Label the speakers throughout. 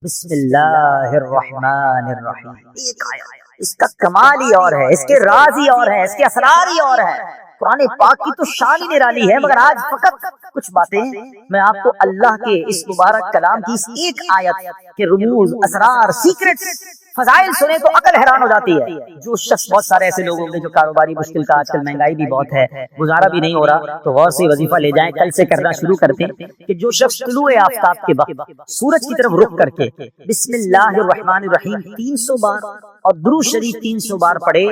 Speaker 1: بسم اللہ الرحمن الرحیم. ایک آیت اس کا کمال ہی اور ہے، اس کے راز ہی اور ہے، اس کے اسرار ہی اور ہے. قرآن پاک کی تو شان ہی نرالی ہے، مگر آج فقط کچھ باتیں میں آپ کو اللہ کے اس مبارک کلام کی اس ایک آیت کے رموز، اسرار، سیکرٹس، فضائل سنے تو عقل حیران ہو جاتی ہے. جو شخص، بہت سارے ایسے لوگ ہوں گے جو کاروباری مشکل کا، آج کل مہنگائی بھی بہت ہے، گزارا بھی نہیں ہو رہا، تو غور سے وظیفہ لے جائیں. کل سے کرنا شروع کرتے ہیں کہ جو شخص طلوع آفتاب کے وقت سورج کی طرف رخ کر کے بسم اللہ الرحمن الرحیم 300 بار اور درود شریف 300 بار پڑھے،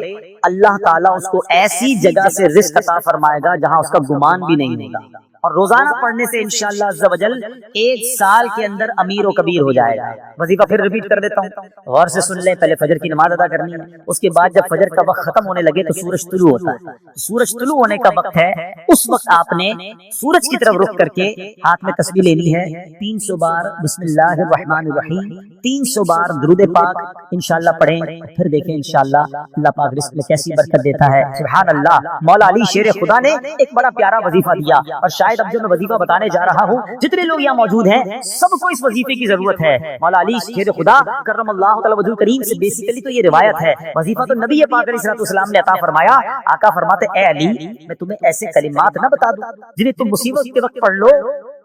Speaker 1: اللہ تعالیٰ اس کو ایسی جگہ سے رزق عطا فرمائے گا جہاں اس کا گمان بھی نہیں ہوگا. اور روزانہ پڑھنے سے انشاءاللہ عز و جل 1 سال کے اندر امیر و کبیر ہو جائے گا. وظیفہ پھر ریپیٹ کر دیتا ہوں، غور سے سن لیں. پہلے فجر کی نماز ادا کرنی ہے، اس کے بعد جب فجر کا وقت ختم ہونے لگے تو سورج طلوع ہوتا ہے. سورج طلوع ہونے کا وقت ہے، اس وقت آپ نے سورج کی طرف رخ کر کے ہاتھ میں تسبیح لینی ہے. 300 بار بسم اللہ الرحمن الرحیم، 300 بار درود پاک انشاءاللہ پڑھیں. پھر دیکھیں انشاءاللہ اللہ پاک رزق میں کیسی برکت دیتا ہے. سبحان اللہ. مولا علی شیر خدا نے ایک بڑا پیارا وظیفہ دیا، اور شاید اب جو میں وظیفہ بتانے جا رہا ہوں، جتنے لوگ یہاں موجود ہیں سب کو اس وظیفے کی ضرورت ہے. مولا علی شیر خدا کرم اللہ تعالی وجہ کریم سے بیسیکلی تو یہ روایت ہے. وظیفہ تو نبی پاک علیہ السلام نے عطا فرمایا. آقا فرماتے اے علی، میں تمہیں ایسے کلمات نہ بتا دوں جنہیں تم مصیبت کے وقت پڑھ لو؟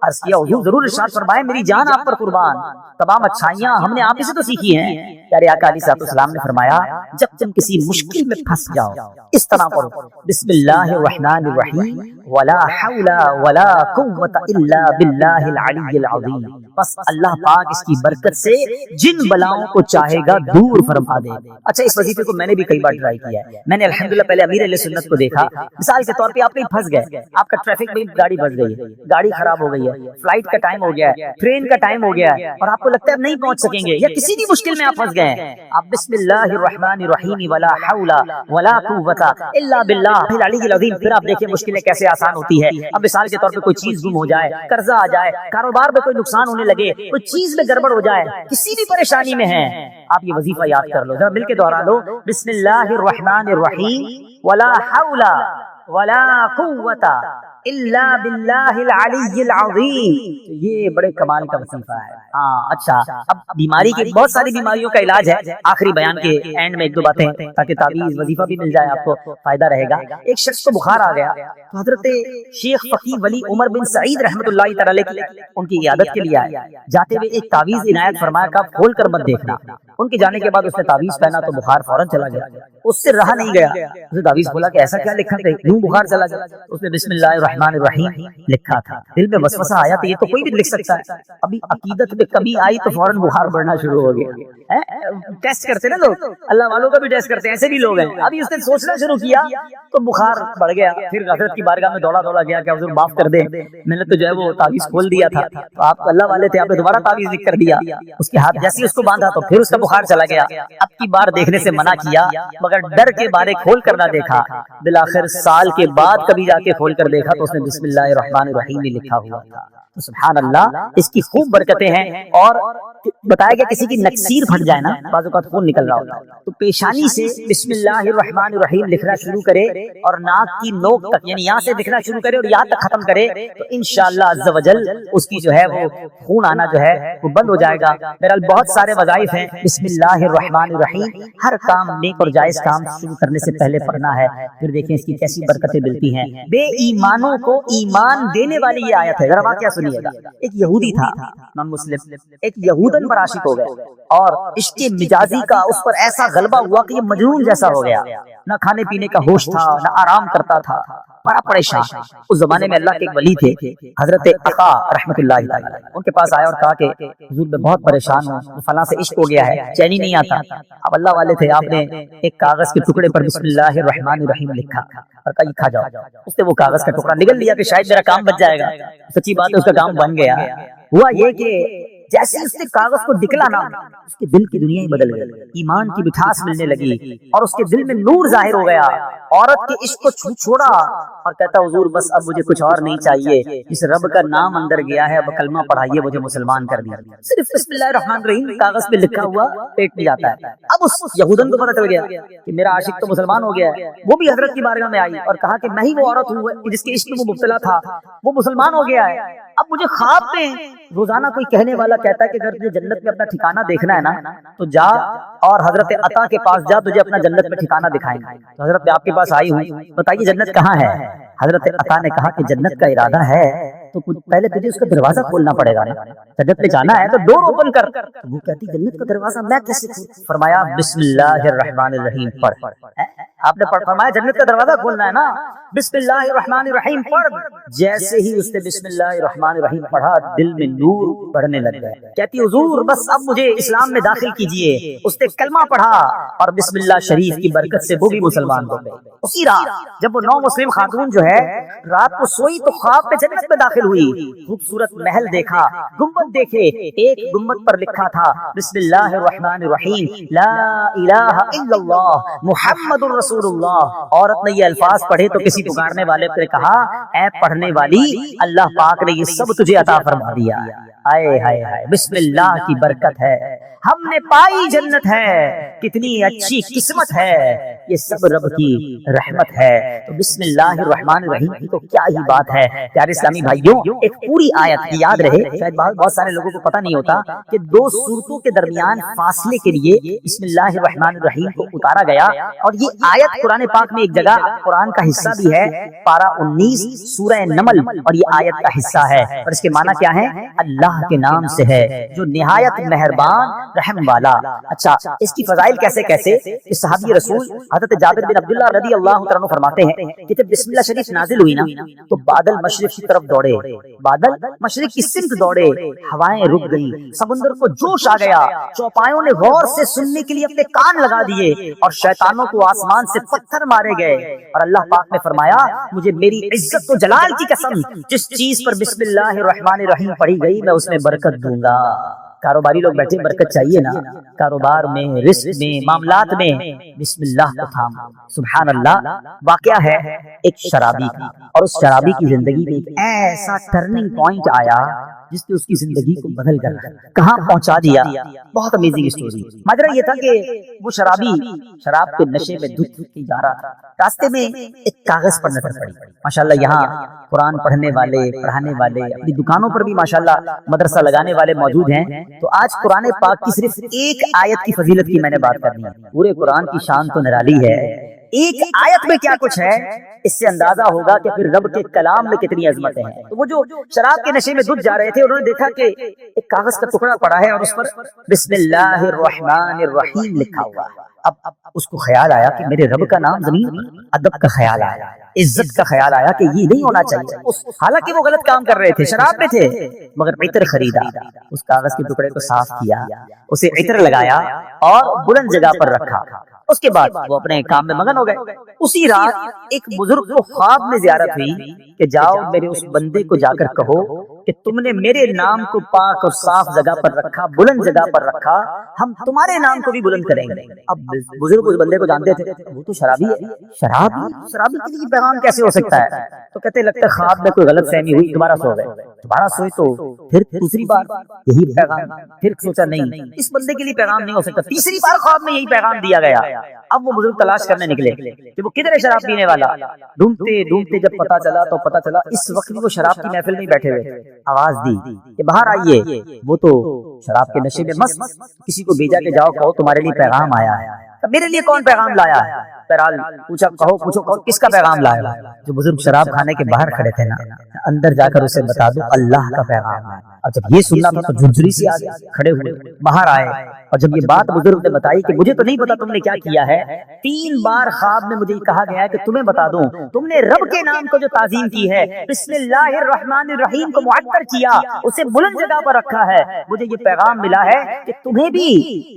Speaker 1: عرض کیا حضور ضرور ارشاد فرمائے میری جان آپ پر قربان، تمام اچھائیاں ہم نے آپ ہی سے تو سیکھی ہیں. پیارے آقا علیہ السلام نے فرمایا جب تم کسی مشکل میں پھنس جاؤ اس طرح پڑھو بسم اللہ الرحمن الرحیم ولا حول ولا قوت الا باللہ العلی العظیم. بس اللہ پاک اس کی برکت سے جن بلاؤں کو چاہے گا دور فرما دے. اچھا، اس وظیفے کو میں نے بھی کئی بار ٹرائی کیا ہے. میں نے الحمدللہ پہلے امیر اہل سنت کو دیکھا. مثال کے طور پہ آپ کہیں پھنس گئے، آپ کا ٹریفک میں گاڑی پھنس گئی ہے، گاڑی خراب ہو گئی ہے، فلائٹ کا ٹائم ہو گیا ہے، ٹرین کا ٹائم ہو گیا ہے، اور آپ کو لگتا ہے نہیں پہنچ سکیں گے، یا کسی بھی مشکل میں آپ پھنس گئے ہیں، آپ بسم اللہ الرحمن الرحیم ولا حول ولا قوت الا باللہ العلی العظیم. پھر آپ دیکھیں مشکلیں کیسے آسان ہوتی ہے. اب مثال کے طور پہ کوئی چیز گم ہو جائے، قرضہ آ جائے، کاروبار میں کوئی نقصان ہونے لگے، کوئی چیز میں گڑبڑ ہو جائے، کسی بھی پریشانی میں ہیں، آپ یہ وظیفہ یاد کر لو. ذرا مل کے دوہرا لو بسم اللہ الرحمن الرحیم ولا حول ولا قوت الا باللہ العلی العظیم. یہ بڑے کمال کا وظیفہ ہے. اچھا، اب بیماری کی بہت ساری بیماریوں کا علاج ہے. آخری بیان کے اینڈ میں 1-2 باتیں تاکہ تعویذ وظیفہ بھی مل جائے، آپ کو فائدہ رہے گا. ایک شخص کو بخار آ گیا تو حضرت شیخ فقیہ ولی عمر بن سعید رحمۃ اللہ تعالی علیہ ان کی عیادت کے لیے آئے. جاتے ہوئے ایک تعویذ عنایت فرمایا کہ آپ کھول کر مت دیکھنا. ان کے جانے کے بعد اس نے تعویذ پہنا تو بخار فوراً چلا گیا. اس سے رہا نہیں گیا. اس نے تعویذ کھولا کہ ایسا کیا لکھا ہے یوں بخار چلا گیا. اس نے بسم اللہ الرحمن الرحیم لکھا تھا. دل میں وسوسہ آیا تو یہ تو کوئی بھی لکھ سکتا ہے. ابھی عقیدت میں کمی آئی تو فوراً بخار بڑھنا شروع ہو گیا. ٹیسٹ کرتے نا لوگ، اللہ والوں کا بھی ٹیسٹ کرتے ہیں، ایسے بھی لوگ ہیں. ابھی اس نے سوچنا شروع کیا تو بخار بڑھ گیا. پھر حضرت کی بارگاہ میں دوڑا گیا کہ حضور معاف کر دیں، میں نے تو جو ہے وہ تعویذ کھول دیا تھا، تو آپ اللہ والے تھے، آپ نے دوبارہ تعویذ لکھ کر دیا. اس کے ہاتھ جیسے اس کو باندھا تو پھر اس کا بخار چلا گیا. اب کی بار دیکھنے سے منع کیا، مگر ڈر کے بارے کھول کر نہ دیکھا. بالآخر سال کے بعد کبھی جا کے کھول کر دیکھا تو اس نے بسم اللہ الرحمن الرحیم ہی لکھا ہوا تھا. سبحان اللہ، اس کی خوب برکتیں ہیں. اور بتایا کہ کسی کی نکسیر پھٹ جائے نا، بعض اوقات خون نکل رہا ہوتا ہے، تو پیشانی سے بسم اللہ الرحمن الرحیم لکھنا شروع کرے اور ناک کی نوک تک، یعنی یہاں سے لکھنا شروع کرے اور یہاں تک ختم کرے تو انشاءاللہ عز و جل اس کی جو ہے وہ خون آنا جو ہے وہ بند ہو جائے گا. بہرحال بہت سارے وظائف ہیں. بسم اللہ الرحمن الرحیم ہر کام نیک اور جائز کام شروع کرنے سے پہلے پڑھنا ہے. پھر دیکھیں اس کی کیسی برکتیں ملتی ہیں. بے ایمانوں کو ایمان دینے والی یہ آیت ہے. ذرا واقعہ سنیے گا. ایک یہودی تھا، امام مسلم، ایک یہودن پر عاشق ہو گئے اور عشق مجازی کا اس پر ایسا غلبہ ہوا کہ یہ مجنون جیسا ہو گیا. نہ کھانے پینے کا ہوش تھا، نہ آرام کرتا تھا، بڑا پریشان. اس زمانے میں اللہ کے ایک ولی تھے حضرت عطا رحمۃ اللہ تعالی، ان کے پاس آیا اور کہا کہ حضور میں بہت پریشان ہوں، فلاں سے عشق ہو گیا ہے، چین ہی نہیں آتا. اب اللہ والے تھے، آپ نے ایک کاغذ کے ٹکڑے پر بسم اللہ الرحمن الرحیم لکھا اور کہا یہ کھا جاؤ. اس نے وہ کاغذ کا ٹکڑا نگل لیا کہ شاید میرا کام بچ جائے گا. سچی بات ہے، اس کا کام بن گیا. ہوا یہ کہ جیسے اس نے کاغذ کو نکلا نا، اس کے دل کی دنیا ہی بدل گئی، ایمان کی مٹھاس ملنے لگی اور اس کے دل میں نور ظاہر ہو گیا عورت کے عشق کو چھوڑا اور کہتا حضور بس اب مجھے کچھ اور نہیں چاہیے، اس رب کا نام اندر گیا ہے، اب کلمہ پڑھائیے مجھے مسلمان کر دیا۔ صرف بسم اللہ الرحمن الرحیم کاغذ پہ لکھا ہوا پیٹ میں جاتا ہے۔ اب اس یہودن کو پتہ چل گیا کہ میرا عاشق تو مسلمان ہو گیا ہے، وہ بھی حضرت کی بارگاہ میں آئی اور کہا کہ میں ہی وہ عورت ہوں جس کے عشق میں وہ مبتلا تھا، وہ مسلمان ہو گیا ہے۔ اب مجھے خواب میں روزانہ کوئی کہنے والا کہتا ہے کہ اگر تجھے جنت میں اپنا ٹھکانہ دیکھنا ہے نا تو جا اور حضرت عطا کے پاس جا، تجھے اپنا جنت میں ٹھکانہ دکھائیں گے۔ تو حضرت آپ کے پاس آئی ہوں، بتائیے جنت کہاں ہے؟ حضرت عطا نے کہا کہ جنت کا ارادہ ہے تو پہلے تجھے اس کا دروازہ کھولنا پڑے گا، جنت میں جانا ہے تو ڈور اوپن کر۔ وہ کہتی جنت کا دروازہ میں کیسے کھولوں؟ فرمایا بسم اللہ الرحمن الرحیم پڑھ۔ آپ نے فرمایا جنت کا دروازہ کھولنا ہے نا، بسم اللہ الرحمن الرحیم پڑھ۔ جیسے ہی اس نے بسم اللہ الرحمن الرحیم پڑھا دل میں نور بڑھنے لگ گیا۔ کہتی حضور بس اب مجھے اسلام میں داخل کیجئے۔ اس نے کلمہ پڑھا اور بسم اللہ شریف کی برکت سے وہ بھی مسلمان ہو گئے۔ اسی رات جب وہ نو مسلم خاتون جو ہے رات کو سوئی تو خواب میں جنت میں داخل ہوئی، خوبصورت محل دیکھا، گنبد دیکھے، ایک گنبد پر لکھا تھا بسم اللہ الرحمن الرحیم لا الہ الا اللہ محمد رسول اللہ۔ عورت نے یہ الفاظ پڑھے تو کسی پکارنے والے نے کہا اے پڑھنے والی، اللہ پاک نے یہ سب تجھے عطا فرما دیا۔ آئے ہائے ہائے، بسم اللہ کی برکت ہے، ہم نے پائی جنت ہے، کتنی اچھی قسمت ہے، یہ سب رب کی رحمت ہے۔ تو بسم اللہ الرحمن الرحیم کی تو کیا ہی بات ہے۔ پیارے اسلامی بھائیوں، ایک پوری آیت یاد رہے، شاید بہت سارے لوگوں کو پتہ نہیں ہوتا کہ دو سورتوں کے درمیان فاصلے کے لیے بسم اللہ الرحمن الرحیم کو اتارا گیا، اور یہ آیت قرآن پاک میں ایک جگہ قرآن کا حصہ بھی ہے، پارہ 19 سورہ نمل، اور یہ آیت کا حصہ ہے، اور اس کے معنی کیا ہے؟ اللہ کے نام سے ہے جو نہایت مہربان رحم والا۔ اچھا، اس کی فضائل کیسے کیسے؟ اس صحابی رسول حضرت جابر بن عبداللہ رضی اللہ عنہ فرماتے ہیں کہ جب بسم اللہ شریف نازل ہوئی نا تو بادل مشرق کی طرف دوڑے، بادل مشرق کی سمت دوڑے، ہوائیں رک گئی، سمندر کو جوش آ گیا، چوپایوں نے غور سے سننے کے لیے اپنے کان لگا دیے، اور شیطانوں کو آسمان سے پتھر مارے گئے، اور اللہ پاک نے فرمایا مجھے میری عزت و جلال کی قسم جس چیز پر بسم اللہ الرحمن الرحیم پڑھی گئی میں اس میں برکت دوں گا۔ کاروباری لوگ بیٹھے، برکت چاہیے نا، کاروبار میں، رزق میں، معاملات میں بسم اللہ کو تھام۔ سبحان اللہ۔ واقعہ ہے ایک شرابی کا، اور اس شرابی کی زندگی میں ایک ایسا ٹرننگ پوائنٹ آیا جس نے اس کی زندگی کو بدل کر کہاں پہنچا دیا۔ بہت امیزنگ اسٹوری۔ ماجرا یہ تھا کہ وہ شرابی شراب کے نشے میں دھت کے جا رہا تھا، راستے میں ایک کاغذ پر نظر پڑی۔ ماشاءاللہ یہاں قرآن پڑھنے والے، پڑھانے والے، اپنی دکانوں پر بھی ماشاءاللہ مدرسہ لگانے والے موجود ہیں۔ تو آج قرآن پاک کی صرف ایک آیت کی فضیلت کی میں نے بات کرنی ہے۔ پورے قرآن کی شان تو نرالی ہے، ایک آیت میں کیا کچھ ہے اس سے اندازہ ہوگا کہ پھر رب کے کلام میں کتنی عظمتیں ہیں۔ تو وہ جو شراب کے نشے میں دھت جا رہے تھے، انہوں نے دیکھا کہ ایک کاغذ کا ٹکڑا پڑا ہے اور اس پر بسم اللہ الرحمن الرحیم لکھا ہوا ہے۔ اب اس کو خیال آیا کہ میرے رب کا نام زمین پر، ادب کا خیال آیا، عزت کا خیال آیا کہ یہ نہیں ہونا چاہیے۔ حالانکہ وہ غلط کام کر رہے تھے، شراب میں تھے، مگر عطر خریدا، اس کاغذ کے ٹکڑے کو صاف کیا، اسے عطر لگایا اور بلند جگہ پر رکھا۔ اس کے بعد وہ اپنے کام میں مگن ہو گئے۔ اسی رات ایک بزرگ کو خواب میں زیارت ہوئی کہ جاؤ میرے اس بندے کو جا کر کہو کہ تم نے میرے نام کو پاک اور صاف جگہ پر رکھا، بلند جگہ پر رکھا، ہم تمہارے نام کو بھی بلند کریں گے۔ اب بزرگ اس بندے کو جانتے تھے، وہ تو شرابی ہے، شرابی کے لیے پیغام کیسے ہو سکتا ہے؟ تو کہتے لگتا ہے خواب میں کوئی غلط فہمی ہوئی، دوبارہ سو گئے، دوبارہ سوئے تو پھر دوسری بار یہی پیغام، پھر سوچا نہیں اس بندے کے لیے پیغام نہیں ہو سکتا، تیسری بار خواب میں یہی پیغام دیا گیا۔ اب وہ بزرگ تلاش کرنے نکلے کہ وہ کدھر ہے شراب پینے والا۔ ڈھونڈتے ڈھونڈتے جب پتا چلا اس وقت بھی وہ شراب کی محفل میں بیٹھے ہوئے، آواز دی کہ باہر آئیے۔ وہ تو شراب کے نشے میں مست، کسی کو بھیجا کہ جاؤ کہو تمہارے لیے پیغام آیا ہے۔ میرے لیے کون پیغام لایا ہے؟ بہرحال پوچھا، کہو کس کا پیغام لایا؟ جو بزرگ شراب کھانے کے باہر کھڑے تھے نا، اندر جا کر اسے بتا دو اللہ کا پیغام ہے۔ اور جب یہ سننا تھا تو جھنجھری سے آ گئے، کھڑے ہوئے باہر آئے، اور جب یہ بات بزرگ نے بتائی کہ مجھے تو نہیں پتا تم نے کیا کیا ہے، 3 بار خواب میں مجھے کہا گیا ہے کہ تمہیں بتا دوں تم نے رب کے نام کو جو تعظیم کی ہے، بسم اللہ الرحمن الرحیم کو معطر کیا، اسے بلند جگہ پر رکھا ہے، مجھے یہ پیغام ملا ہے کہ تمہیں بھی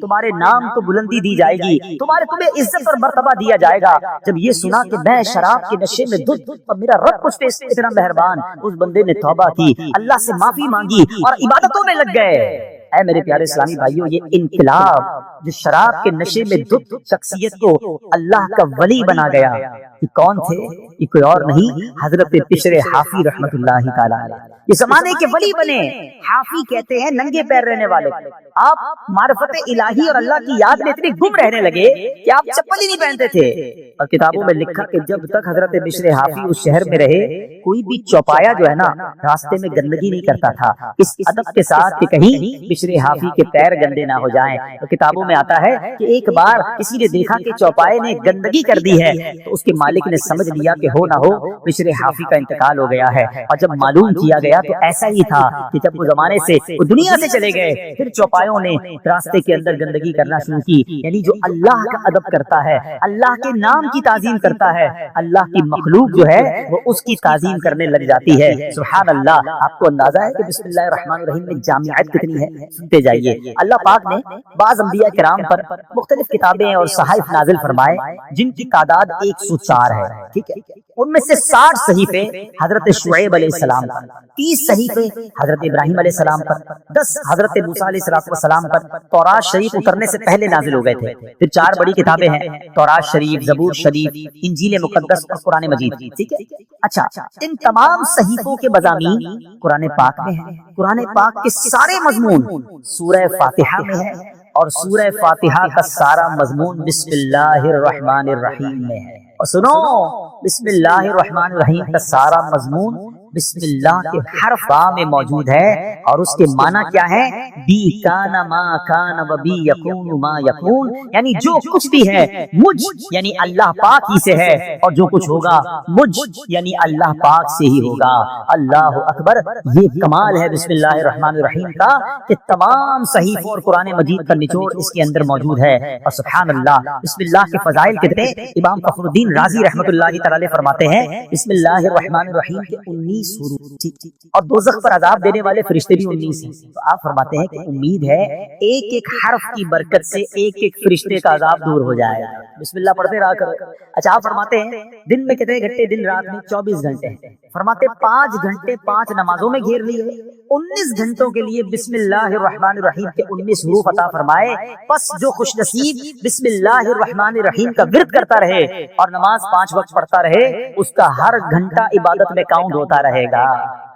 Speaker 1: تمہارے نام کو بلندی دی جائے گی، تمہیں عزت اور مرتبہ دیا جائے گا۔ جب یہ سنا کہ میں شراب کے نشے میں دھت اور میرا رب مجھ پہ اتنا مہربان، اس بندے نے توبہ کی، اللہ سے معافی مانگی اور عبادتوں میں لگ گئے۔ اے میرے پیارے اسلامی بھائیوں، یہ انقلاب جو شراب کے نشے میں دھت شخصیت کو اللہ کا ولی بنا گیا، یہ کون تھے؟ یہ کوئی اور نہیں حضرت بشر حافی رحمت اللہ تعالی علیہ، یہ زمانے کے ولی بنے۔ حافی کہتے ہیں ننگے پیر رہنے والے۔ آپ معرفت الہی اور اللہ کی یاد میں اتنے گم رہنے لگے کہ آپ چپل ہی نہیں پہنتے تھے۔ اور کتابوں میں لکھا کہ جب تک حضرت بشر حافی اس شہر میں رہے، کوئی بھی چوپایا جو ہے نا راستے میں گندگی نہیں کرتا تھا، اس ادب کے ساتھ کہ کہیں بشر حافی کے پیر گندے نہ ہو جائیں۔ تو کتابوں میں آتا ہے کہ ایک بار کسی نے دیکھا کہ چوپائے نے گندگی کر دی ہے، تو اس کے مالک نے سمجھ لیا کہ ہو نہ ہو بشر حافی کا انتقال ہو گیا ہے۔ اور جب معلوم کیا گیا تو ایسا ہی تھا کہ جب وہ زمانے سے وہ دنیا سے چلے گئے، پھر چوپایوں نے راستے کے اندر گندگی کرنا شروع کی۔ یعنی جو اللہ کا ادب کرتا ہے، اللہ کے نام کی تعظیم کرتا ہے، اللہ کی مخلوق جو ہے وہ اس کی تعظیم کرنے لگ جاتی ہے۔ سبحان اللہ۔ آپ کو اندازہ ہے کہ بسم اللہ الرحمن الرحیم میں جامعیت کتنی ہے؟ سنتے جائیے۔ اللہ پاک نے بعض انبیاء کرام پر مختلف کتابیں اور صحائف نازل فرمائے جن کی تعداد 104 ہے، ٹھیک ہے؟ ان میں سے 60 صحیفے حضرت شعیب علیہ السلام پر، 30 صحیفے حضرت ابراہیم علیہ السلام پر، 10 حضرت موسیٰ علیہ السلام پر تورات شریف اترنے سے پہلے نازل ہو گئے تھے۔ پھر 4 بڑی کتابیں ہیں، تورات شریف، زبور شریف، انجیل مقدس اور قرآن مجید، ٹھیک ہے؟ اچھا، ان تمام صحیفوں کے مضامین قرآن پاک میں ہیں۔ قرآن پاک کے سارے مضمون سورہ فاتحہ میں ہے، اور سورہ فاتحہ کا سارا مضمون بسم اللہ الرحمن الرحیم میں ہے۔ اور سنو، بسم اللہ الرحمن الرحیم کا سارا مضمون بسم اللہ کے حرف با میں موجود ہے، اور اس کے معنی کیا ہے؟ بی کان ما کان و بی یکون ما یکون، یعنی جو کچھ بھی ہے مجھ یعنی اللہ پاک ہی سے ہے، اور جو کچھ ہوگا مجھ یعنی اللہ پاک سے ہی ہوگا۔ اللہ اکبر۔ یہ کمال ہے بسم اللہ الرحمن الرحیم کا کہ تمام صحیفوں اور قرآن مجید کا نچوڑ اس کے اندر موجود ہے۔ اور سبحان اللہ، بسم اللہ کے فضائل کتنے؟ امام فخر الدین رازی رحمۃ اللہ تعالی فرماتے ہیں بسم اللہ الرحمن الرحیم کے 19 حروف، اور دوزخ پر عذاب دینے والے فرشتے بھی 19 ہیں۔ تو آپ فرماتے ہیں کہ امید ہے ایک ایک حرف کی برکت سے ایک ایک فرشتے کا عذاب دور ہو جائے گا۔ بسم اللہ پڑھتے رہا کرو۔ اچھا، آپ فرماتے ہیں دن میں کتنے گھنٹے؟ دن رات میں 24 گھنٹے ہیں۔ فرماتے 5 گھنٹے 5 نمازوں میں گھیر لیے، 19 گھنٹوں کے لیے بسم اللہ الرحمن الرحیم کے 19 حروف عطا فرمائے۔ بس جو خوش نصیب بسم اللہ الرحمن الرحیم کا ورد کرتا رہے اور نماز 5 وقت پڑھتا رہے، اس کا ہر گھنٹہ عبادت میں کاؤنٹ ہوتا رہے گا۔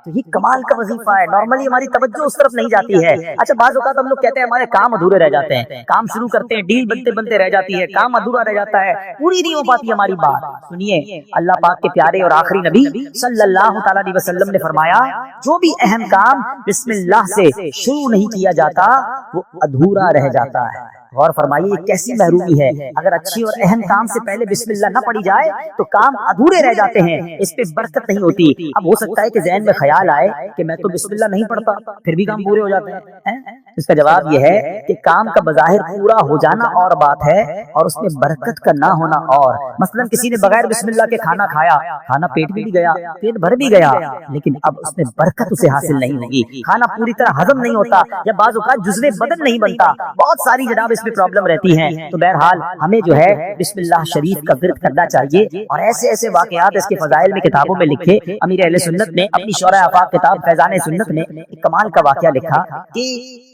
Speaker 1: تو یہ کمال کا وظیفہ ہے۔ نارملی ہماری توجہ اس طرف نہیں جاتی ہے۔ اچھا، بعض اوقات ہم لوگ کہتے ہیں ہمارے کام ادھورے رہ جاتے ہیں، کام شروع کرتے ہیں، ڈیل بنتے بنتے رہ جاتی ہے، کام ادھورا رہ جاتا ہے، پوری نہیں ہو پاتی ہماری بات۔ سنیے، اللہ پاک کے پیارے اور آخری نبی صلی اللہ تعالی علیہ وسلم نے فرمایا جو بھی اہم کام بسم اللہ سے شروع نہیں کیا جاتا وہ ادھورا رہ جاتا ہے۔ غور فرمائیے، یہ کیسی محرومی ہے۔ اگر اچھی اور اہم کام سے پہلے بسم اللہ نہ پڑھی جائے تو کام ادھورے رہ جاتے ہیں، اس پہ برکت نہیں ہوتی۔ اب ہو سکتا ہے کہ ذہن میں خیال آئے کہ میں تو بسم اللہ نہیں پڑھتا، پھر بھی کام پورے ہو جاتے ہیں۔ اس کا جواب یہ ہے کہ کام کا بظاہر پورا ہو جانا اور بات ہے، اور اس میں برکت کا نہ ہونا اور۔ مثلا کسی نے بغیر بسم اللہ کے کھانا کھایا، کھانا پیٹ بھی گیا، پیٹ بھر بھی گیا، لیکن اب اس میں برکت اسے حاصل نہیں ہوگی، کھانا پوری طرح ہضم نہیں ہوتا، یا بعض اوقات جزو بدن نہیں بنتا، بہت ساری جناب اس میں پرابلم رہتی ہیں۔ تو بہرحال ہمیں جو ہے بسم اللہ شریف کا ورد کرنا چاہیے، اور ایسے ایسے واقعات اس کے فضائل میں کتابوں میں لکھے۔ امیر اہل سنت نے اپنی شورائے آفاق کتاب فیضان سنت میں ایک کمال کا واقعہ لکھا کہ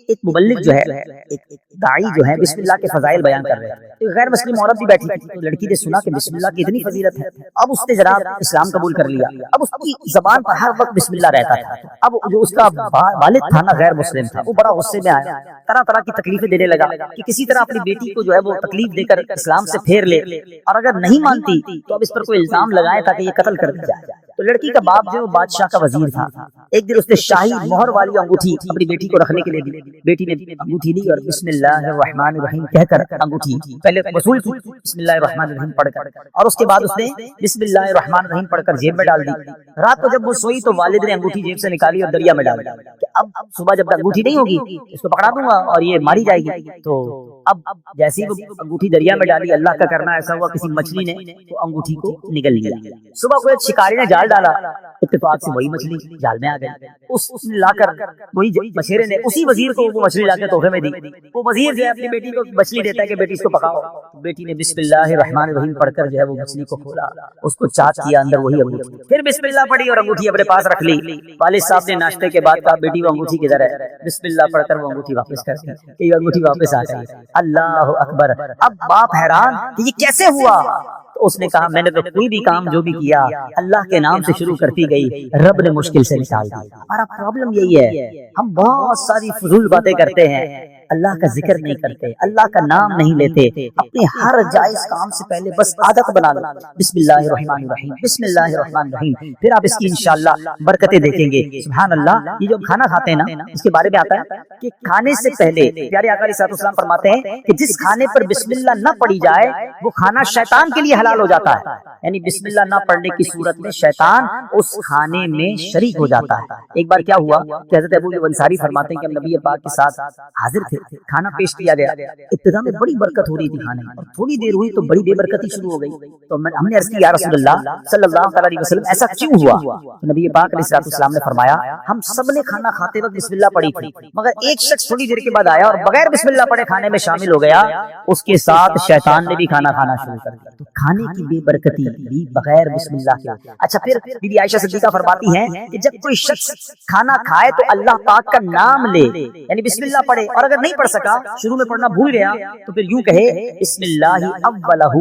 Speaker 1: ایک مبلغ جو ہے، ایک داعی جو ہے بسم اللہ کے فضائل بیان کر رہے ہیں۔ ایک غیر مسلم عورت بھی بیٹھی تھی، تو لڑکی نے سنا کہ بسم اللہ کی اتنی فضیلت ہے، اب اس نے جناب اسلام قبول کر لیا۔ اب اس کی زبان پر ہر وقت بسم اللہ رہتا تھا۔ اب جو اس کا والد تھا نا، غیر مسلم تھا، وہ بڑا غصے میں آیا، طرح طرح کی تکلیفیں دینے لگا کہ کسی طرح اپنی بیٹی کو جو ہے وہ تکلیف دے کر اسلام سے پھیر لے، اور اگر نہیں مانتی تو اب اس پر کوئی الزام لگائے تاکہ یہ قتل کر دیا جائے۔ تو لڑکی کا باپ جو بادشاہ کا وزیر تھا، ایک دن اس نے شاہی مہر والی انگوٹھی اپنی بیٹی کو رکھنے کے لیے دی۔ بیٹی نے انگوٹھی لی اور بسم اللہ الرحمن الرحیم کہہ کر انگوٹھی پہلے وصول کی، بسم اللہ الرحمن الرحیم پڑھ کر، اور اس کے بعد اس نے بسم اللہ الرحمن الرحیم پڑھ کر جیب میں ڈال دی۔ رات کو جب وہ سوئی تو والد نے انگوٹھی جیب سے نکالی اور دریا میں ڈال دی کہ اب صبح جب انگوٹھی نہیں ہوگی اس کو پکڑا دوں گا اور یہ ماری جائے گی۔ تو اب جیسے ہی وہ انگوٹھی دریا میں ڈالی، اللہ کا کرنا ایسا ہوا کسی مچھلی نے وہ انگوٹھی کو نگل لیا۔ صبح کو ایک شکاری نے جال ڈالا، اتفاق سے وہی مچھلی جال میں آ گئی۔ اس نے لا کر وہی مچھیرے نے اسی وزیر کو وہ مچھلی لا کے تحفے میں دی۔ وہ وزیر جو ہے اپنی بیٹی کو مچھلی دیتا ہے کہ بیٹی اس کو پکاؤ۔ بیٹی نے بسم اللہ الرحمن الرحیم پڑھ کر جو ہے وہ مچھلی کو کھولا، اس کو چاٹ کیا، اندر وہی انگوٹھی، پھر بسم اللہ پڑھی اور انگوٹھی اپنے پاس رکھ لی۔ والد صاحب نے ناشتے کے بعد کہا بیٹی وہ انگوٹھی کدھر ہے؟ بسم اللہ پڑھ کر وہ انگوٹھی واپس کر دی کہ یہ انگوٹھی واپس آ گئی۔ اللہ اکبر۔ اب باپ حیران کہ یہ کیسے ہوا؟ تو تو اس نے کہا میں نے تو کوئی بھی کام جو بھی کیا اللہ کے نام سے شروع کرتی گئی، رب نے مشکل سے نکال دیا۔ ہمارا پرابلم یہی ہے، ہم بہت ساری فضول باتیں کرتے ہیں، اللہ کا ذکر نہیں کرتے، اللہ کا نام نہیں لیتے، اپنے ہر جائز کام سے پہلے بس عادت بنا لو، بسم اللہ الرحمن الرحیم، بسم اللہ الرحمن الرحیم، پھر آپ اس کی انشاءاللہ برکتیں دیکھیں گے۔ سبحان اللہ، یہ جو کھانا کھاتے ہیں نا، اس کے بارے میں آتا ہے کہ کھانے سے پہلے پیارے آقا علیہ السلام فرماتے ہیں کہ جس کھانے پر بسم اللہ نہ پڑھی جائے وہ کھانا شیطان کے لیے حلال ہو جاتا ہے، یعنی بسم اللہ نہ پڑھنے کی صورت میں شیطان اس کھانے میں شریک ہو جاتا ہے۔ ایک بار کیا ہوا کہ حضرت ابو انصاری فرماتے ہیں کہ ہم نبی پاک کے ساتھ حاضر تھے، کھانا پیش کیا گیا، ابتدا میں بڑی برکت ہو رہی تھی کھانے میں، اور تھوڑی دیر ہوئی تو بڑی بے برکتی شروع ہو گئی، تو ہم نے عرض کی یا رسول اللہ صلی اللہ علیہ وسلم ایسا کیوں ہوا؟ تو نبی پاک علیہ السلام نے فرمایا ہم سب نے کھانا کھاتے وقت بسم اللہ پڑھی تھی، مگر ایک شخص تھوڑی دیر کے بعد آیا اور بغیر بسم اللہ پڑھے کھانے میں شامل ہو گیا، اس کے ساتھ شیطان نے بھی کھانا کھانا شروع کر دیا۔ تو کھانے کی بے برکتی بھی بغیر بسم اللہ کے۔ اچھا پھر بی بی عائشہ صدیقہ فرماتی ہیں کہ جب کوئی شخص کھانا کھائے تو اللہ پاک کا نام لے، یعنی بسم اللہ پڑھے، اور اگر نہیں پڑھ سکا، شروع میں پڑھنا بھول گیا، تو پھر یوں کہے بسم اللہ اولہ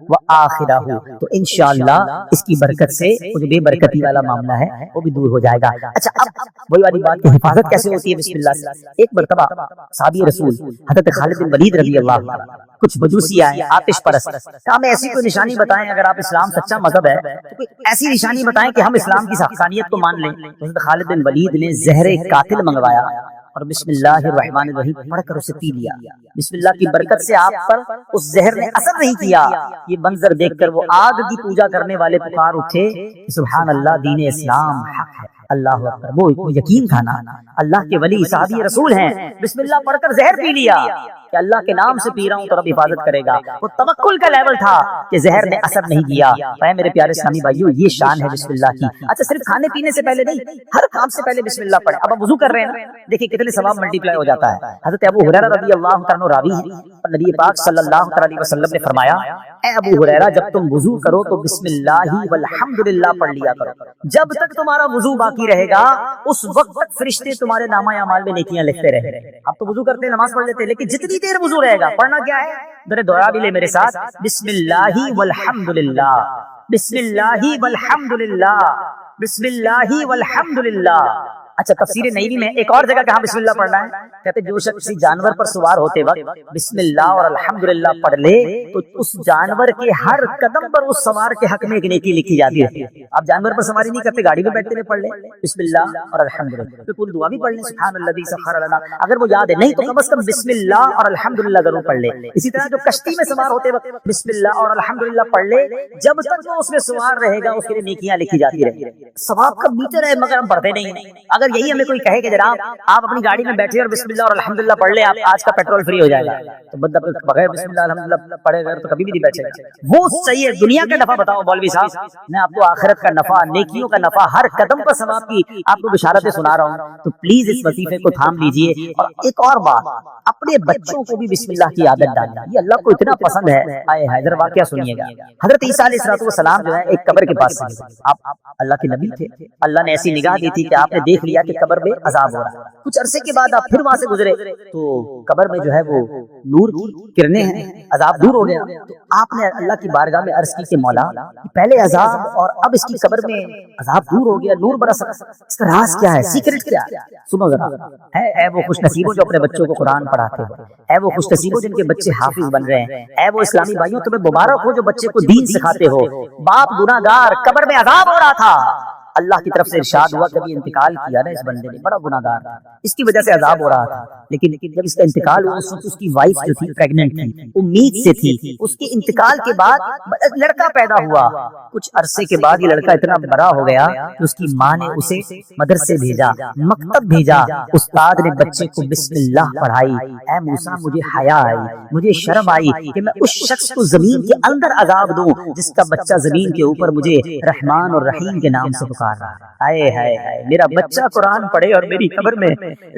Speaker 1: و آخرہ، تو انشاءاللہ اس کی برکت سے وہ جو بے برکتی والا معاملہ ہے وہ بھی دور ہو جائے گا۔ اچھا اب وہی والی بات کہ حفاظت کیسے ہوتی ہے بسم اللہ سے۔ ایک مرتبہ صحابی رسول حضرت خالد بن ولید رضی اللہ عنہ، کچھ مجوسی آئے آتش پرست، کہا ہمیں ایسی کوئی نشانی بتائیں، اگر آپ اسلام سچا مذہب ہے تو کوئی ایسی نشانی بتائیں کہ ہم اسلام کی حقانیت کو مان لیں۔ حضرت خالد بن ولید نے زہر قاتل منگوایا اور بسم اللہ الرحمن الرحیم پڑھ کر اسے پی لیا۔ بسم اللہ کی برکت سے آپ پر اس زہر نے اثر نہیں کیا۔ یہ منظر دیکھ کر وہ آگ کی پوجا کرنے والے پکار اٹھے سبحان اللہ، دین اسلام حق ہے، اللہ اکبر۔ وہ یقین تھا نا، اللہ کے ولی صحابی رسول ہیں، بسم اللہ پڑھ کر زہر پی لیا کہ اللہ کے نام سے پی رہا ہوں تو رب حفاظت کرے گا۔ وہ توکل کا لیول تھا کہ زہر نے اثر نہیں کیا۔ اے میرے پیارے اسلامی بھائیو، یہ شان ہے بسم اللہ کی۔ اچھا صرف کھانے پینے سے پہلے نہیں، ہر کام سے پہلے بسم اللہ پڑھے۔ اب ہم وضو کر رہے ہیں، دیکھیں کتنے ثواب ملٹی پلائی ہو جاتا ہے۔ حضرت ابو ہریرہ رضی اللہ عنہ راوی ہیں، اور نبی پاک صلی اللہ علیہ وسلم نے فرمایا اے ابو ہریرہ جب تم وضو کرو تو بسم اللہ والحمدللہ پڑھ لیا کرو، جب تک تمہارا وضو باقی رہے گا اس وقت تک فرشتے تمہارے نامہ اعمال میں نیکیاں لکھتے رہے۔ اب تو وضو کرتے نماز پڑھ لیتے، لیکن جتنی دیر وضو رہے گا پڑھنا کیا ہے؟ میرے دعا بھی لے میرے ساتھ، بسم اللہ والحمدللہ، بسم اللہ والحمدللہ، بسم اللہ والحمدللہ۔ اچھا تفسیر نئی میں ایک اور جگہ کہاں بسم اللہ پڑھنا ہے، کہتے جو شخص کسی جانور پر سوار ہوتے وقت بسم اللہ اور الحمدللہ پڑھ لے تو اس جانور کے ہر قدم پر اس سوار کے حق میں ایک نیکی لکھی جاتی ہے۔ آپ جانور پر سواری نہیں کرتے، گاڑی میں بیٹھتے ہوئے پڑھ لیں بسم اللہ اور الحمدللہ، پھر پوری دعا بھی پڑھ لیں سبحان الذی سخر لنا، اگر وہ یاد ہے نہیں تو کم از کم بسم اللہ اور الحمدللہ ضرور پڑھ لیں۔ اسی طرح جو کشتی میں سوار ہوتے وقت بسم اللہ اور الحمدللہ پڑھ لے، جب تک وہ اس میں سوار رہے گا اس کے لیے نیکیاں لکھی جاتی رہیں گی۔ ثواب کا میٹر ہے مگر ہم پڑھتے نہیں ہیں۔ اگر یہی ہمیں کوئی کہے کہ جناب آپ اپنی گاڑی میں بیٹھے اور بسم اللہ اور الحمدللہ پڑھ لیں، آپ آج کا پیٹرول فری ہو جائے گا، تو بندہ بغیر بسم اللہ الحمدللہ پڑھے گا تو کبھی بھی نہیں بیٹھے گا۔ وہ صحیح ہے، دنیا کا نفع بتاؤ مولوی صاحب، میں آپ کو آخرت کا نفع، نیکیوں کا نفع، ہر قدم پر ثواب کی آپ کو بشارتیں سنا رہا ہوں، تو پلیز اس وظیفے کو تھام لیجئے۔ اور ایک اور بات، اپنے بچوں کو بھی بسم اللہ کی عادت ڈالنا، یہ اللہ کو اتنا پسند ہے۔ آئے حیدر واقعہ سنیے گا، حضرت عیسیٰ علیہ السلام جو ہے ایک قبر کے پاس سے، آپ اللہ کے نبی تھے، اللہ نے ایسی نگاہ دی تھی کہ آپ نے دیکھ لیا کہ قبر میں عذاب ہو رہا ہے۔ کچھ عرصے کے بعد آپ پھر وہاں سے گزرے تو قبر میں جو ہے وہ نور کی کرنیں ہیں، عذاب دور ہو گیا۔ تو آپ نے اللہ کی بارگاہ میں عرض کی کہ مولا پہلے عذاب اور اب اس کی قبر میں عذاب دور ہو گیا، نور برس، اس کا راز کیا ہے، سیکرٹ کیا ہے؟ سنو ذرا، اے وہ خوش نصیبوں جو اپنے بچوں کو قرآن پڑھاتے ہو، اے وہ خوش نصیبوں جن کے بچے حافظ بن رہے ہیں، اے وہ اسلامی بھائیوں تمہیں مبارک ہو جو بچے کو دین سکھاتے ہو۔ باپ گناہگار، قبر میں عذاب ہو رہا تھا، اللہ کی طرف سے ارشاد ہوا کبھی انتقال کیا نا اس بندے نے، بڑا گناہگار تھا، اس کی وجہ سے عذاب ہو رہا تھا، لیکن جب اس کا انتقال ہوا اس کی وائف جو تھی پریگننٹ تھی، امید سے تھی، اس کے انتقال کے بعد لڑکا پیدا ہوا۔ کچھ عرصے کے بعد یہ لڑکا اتنا بڑا ہو گیا کہ اس کی ماں نے اسے مدرسے بھیجا، مکتب بھیجا، استاد نے بچے کو بسم اللہ پڑھائی۔ اے موسیٰ مجھے حیا آئی، مجھے شرم آئی کہ میں اس شخص کو زمین کے اندر عذاب دوں جس کا بچہ زمین کے اوپر مجھے رحمان اور رحیم کے نام سے پکار رہا ہے۔ آئے ہائے ہائے، میرا بچہ قرآن پڑھے اور میری قبر میں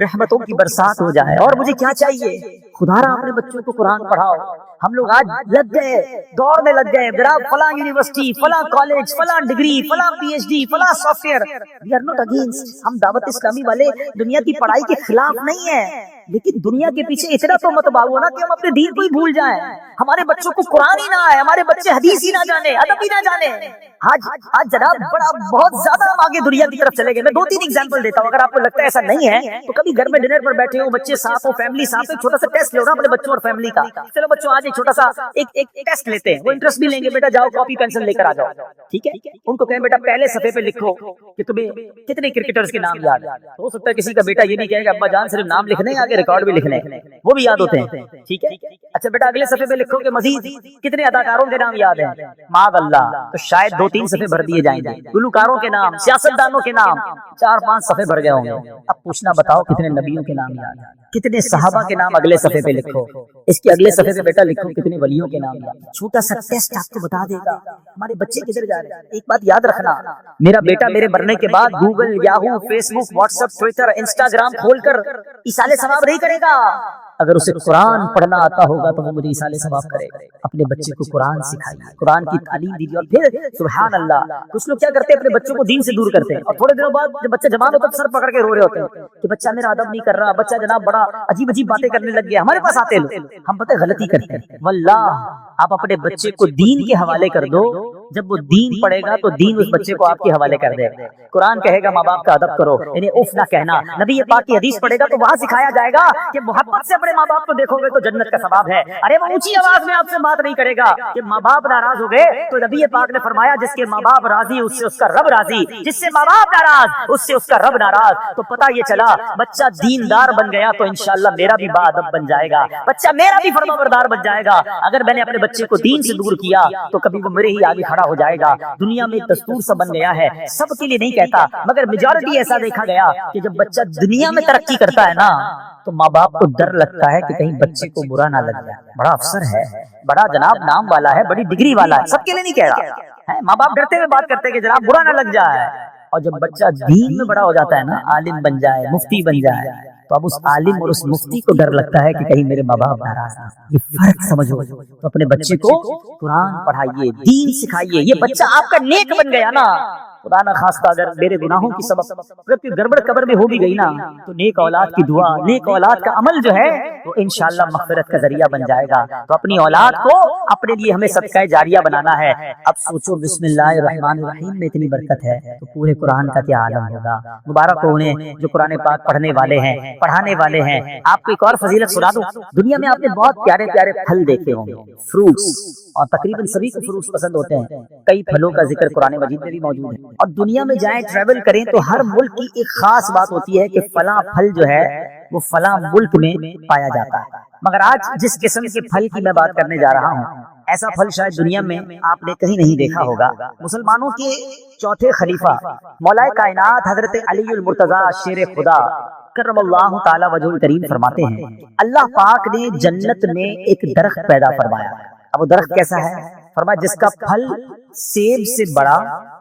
Speaker 1: رحمتوں کی برسات ہو جائے، اور مجھے کیا چاہیے؟ خدا را اپنے بچوں کو قرآن پڑھاؤ۔ ہم لوگ آج لگ گئے، دوڑ میں لگ گئے، جناب فلاں یونیورسٹی، فلاں کالج، فلاں ڈگری، فلاں پی ایچ ڈی، فلاں software. We are not against, ہم دعوت اسلامی والے دنیا کی پڑھائی کے خلاف نہیں ہیں، لیکن دنیا کے پیچھے اتنا تو مت بھاگو نا کہ ہم اپنے دین کو ہی بھول جائیں، ہمارے بچوں کو قرآن ہی نہ آئے، ہمارے بچے حدیث ہی نہ جانے، ادب ہی نہ جانے۔ آج جناب بہت زیادہ ہم آگے دنیا کی طرف چلے گئے۔ میں 2-3 ایگزامپل دیتا ہوں، اگر آپ کو لگتا ہے ایسا نہیں ہے تو کبھی گھر میں ڈنر پر بیٹھے ہو، بچے ساتھ ہو، فیملی ساتھ ہو، چھوٹا سا ٹیسٹ لو نا اپنے بچوں اور فیملی کا۔ چلو بچوں آج ایک چھوٹا سا ایک ٹیسٹ لیتے ہیں، وہ انٹرسٹ بھی لیں گے، بیٹا جاؤ کاپی پینسل لے کر آ جاؤ، ٹھیک ہے؟ ان کو کہیں بیٹا پہلے صفحے پہ لکھو کہ تمہیں کتنے کرکٹرز کے نام یاد ہیں۔ ہو سکتا ہے کسی کا بیٹا یہ نہیں کہے گا ابا جان صرف نام لکھنے ہیں، آگے ریکارڈ بھی لکھنے ہیں، وہ بھی یاد ہوتے ہیں، ٹھیک ہے؟ اچھا بیٹا اگلے صفحے پہ لکھو کہ مزید کتنے اداکاروں کے نام یاد ہیں، معاذ اللہ، تو شاید 2-3 صفحے بھر دیے جائیں گے۔ گلوکاروں کے نام، سیاستدانوں کے نام 4-5 صفحے بھر گئے ہوں گے۔ اب پوچھنا بتاؤ کتنے نبیوں کے نام یاد ہیں، کتنے صحابہ کے نام اگلے صفحے پہ لکھو، اس کے اگلے صفحے پہ بیٹا لکھو کتنے ولیوں کے نام یاد ہیں۔ چھوٹا سا ٹیسٹ آپ کو بتا دے گا ہمارے بچے کدھر جا رہے ہیں۔ ایک بات یاد رکھنا، میرا بیٹا میرے مرنے کے بعد گوگل، یاہو، فیس بک، واٹس ایپ، ٹویٹر، انسٹاگرام کھول کر ایصال ثواب نہیں کرے گا۔ اگر اسے قرآن پڑھنا آتا ہوگا تو وہ مجھے ایصال ثواب کرے گا۔ اپنے بچے کو قرآن سکھائیے، قرآن کی تعلیم دیجیے۔ اور پھر سبحان اللہ، کچھ لوگ کیا کرتے ہیں اپنے بچوں کو دین سے دور کرتے ہیں، اور تھوڑے دنوں بعد جب بچہ جوان ہوتا ہے تو سر پکڑ کے رو رہے ہوتے ہیں کہ بچہ میرا ادب نہیں کر رہا، بچہ جناب بڑا عجیب عجیب باتیں کرنے لگ گیا۔ ہمارے پاس آتے لوگ، ہم پتہ غلطی کرتے ہیں۔ واللہ آپ اپنے بچے کو دین کے حوالے کر دو، جب وہ دین پڑھے گا تو دین اس بچے کو آپ کے حوالے کر دے گا۔ قرآن کہے گا ماں باپ کا ادب کرو، انہیں اف نہ کہنا۔ نبی پاک کی حدیث پڑھے گا تو وہاں سکھایا جائے گا کہ محبت سے اپنے ماں باپ کو دیکھو گے تو جنت کا ثواب ہے۔ ارے وہ اونچی آواز میں آپ سے بات نہیں کرے گا کہ ماں باپ ناراض ہو گئے تو نبی پاک نے فرمایا جس کے ماں باپ راضی اس سے اس کا رب راضی، جس سے ماں باپ ناراض اس سے اس کا رب ناراض۔ تو پتہ یہ چلا بچہ دیندار بن گیا تو انشاءاللہ میرا بھی باادب بن جائے گا، بچہ میرا بھی فرمانبردار بن جائے گا۔ اگر میں نے اپنے بچے کو دین سے دور کیا تو کبھی وہ میرے ہی آگے کھڑا ہو جائے گا۔ دنیا میں دستور سا بن گیا ہے، سب کے لیے نہیں کہتا مگر میجورٹی ایسا دیکھا گیا کہ جب بچہ دنیا میں ترقی کرتا ہے نا تو ماں باپ کو ڈر لگتا ہے کہ کہیں بچے کو برا نہ لگ جائے، بڑا افسر ہے، بڑا جناب نام والا ہے، بڑی ڈگری والا ہے، سب کے لیے نہیں کہہ رہا ہے، ماں باپ ڈرتے ہوئے بات کرتے ہیں کہ جناب برا نہ لگ جائے۔ اور جب بچہ دین میں بڑا ہو جاتا ہے نا، عالم بن جائے، مفتی بن جائے، تو اب اس عالم اور اس مفتی کو ڈر لگتا ہے کہ کہیں میرے ماں باپ ناراض نہ۔ یہ فرق سمجھو، تو اپنے بچے کو قرآن پڑھائیے، دین سکھائیے۔ یہ بچہ آپ کا نیک بن گیا نا، خدا نہ خواستہ اگر میرے گناہوں کی سبب اگر کوئی گڑبڑ قبر میں ہو بھی گئی نا تو نیک اولاد کی دعا، نیک اولاد کا عمل جو ہے وہ انشاءاللہ مغفرت کا ذریعہ بن جائے گا۔ تو اپنی اولاد کو اپنے لیے ہمیں صدقہ جاریہ بنانا ہے۔ اب سوچو بسم اللہ الرحمن الرحیم میں اتنی برکت ہے تو پورے قرآن کا کیا عالم ہوگا۔ مبارک ہو انہیں جو قرآن پاک پڑھنے والے ہیں، پڑھانے والے ہیں۔ آپ کو ایک اور فضیلت سنا دوں، دنیا میں آپ نے بہت پیارے پیارے پھل دیکھے ہوں گے، فروٹس، اور تقریباً سبھی کو فروٹس پسند ہوتے ہیں۔ کئی پھلوں کا ذکر قرآن مجید میں بھی موجود ہے، اور دنیا میں جائیں ٹریول کریں تو ہر ملک کی ایک خاص بات ہوتی ہے کہ فلاں پھل جو ہے وہ فلاں ملک میں پایا جاتا ہے۔ مگر آج جس قسم کے پھل کی میں بات کرنے جا رہا ہوں ایسا پھل شاید دنیا میں آپ نے کہیں نہیں دیکھا ہوگا۔ مسلمانوں کے چوتھے خلیفہ مولا کائنات حضرت علی المرتضیٰ شیر خدا کرم اللہ تعالی وجہ الکریم فرماتے ہیں اللہ پاک نے جنت میں ایک درخت پیدا فرمایا۔ اب وہ درخت کیسا ہے؟ فرمایا جس کا پھل سیب سے بڑا،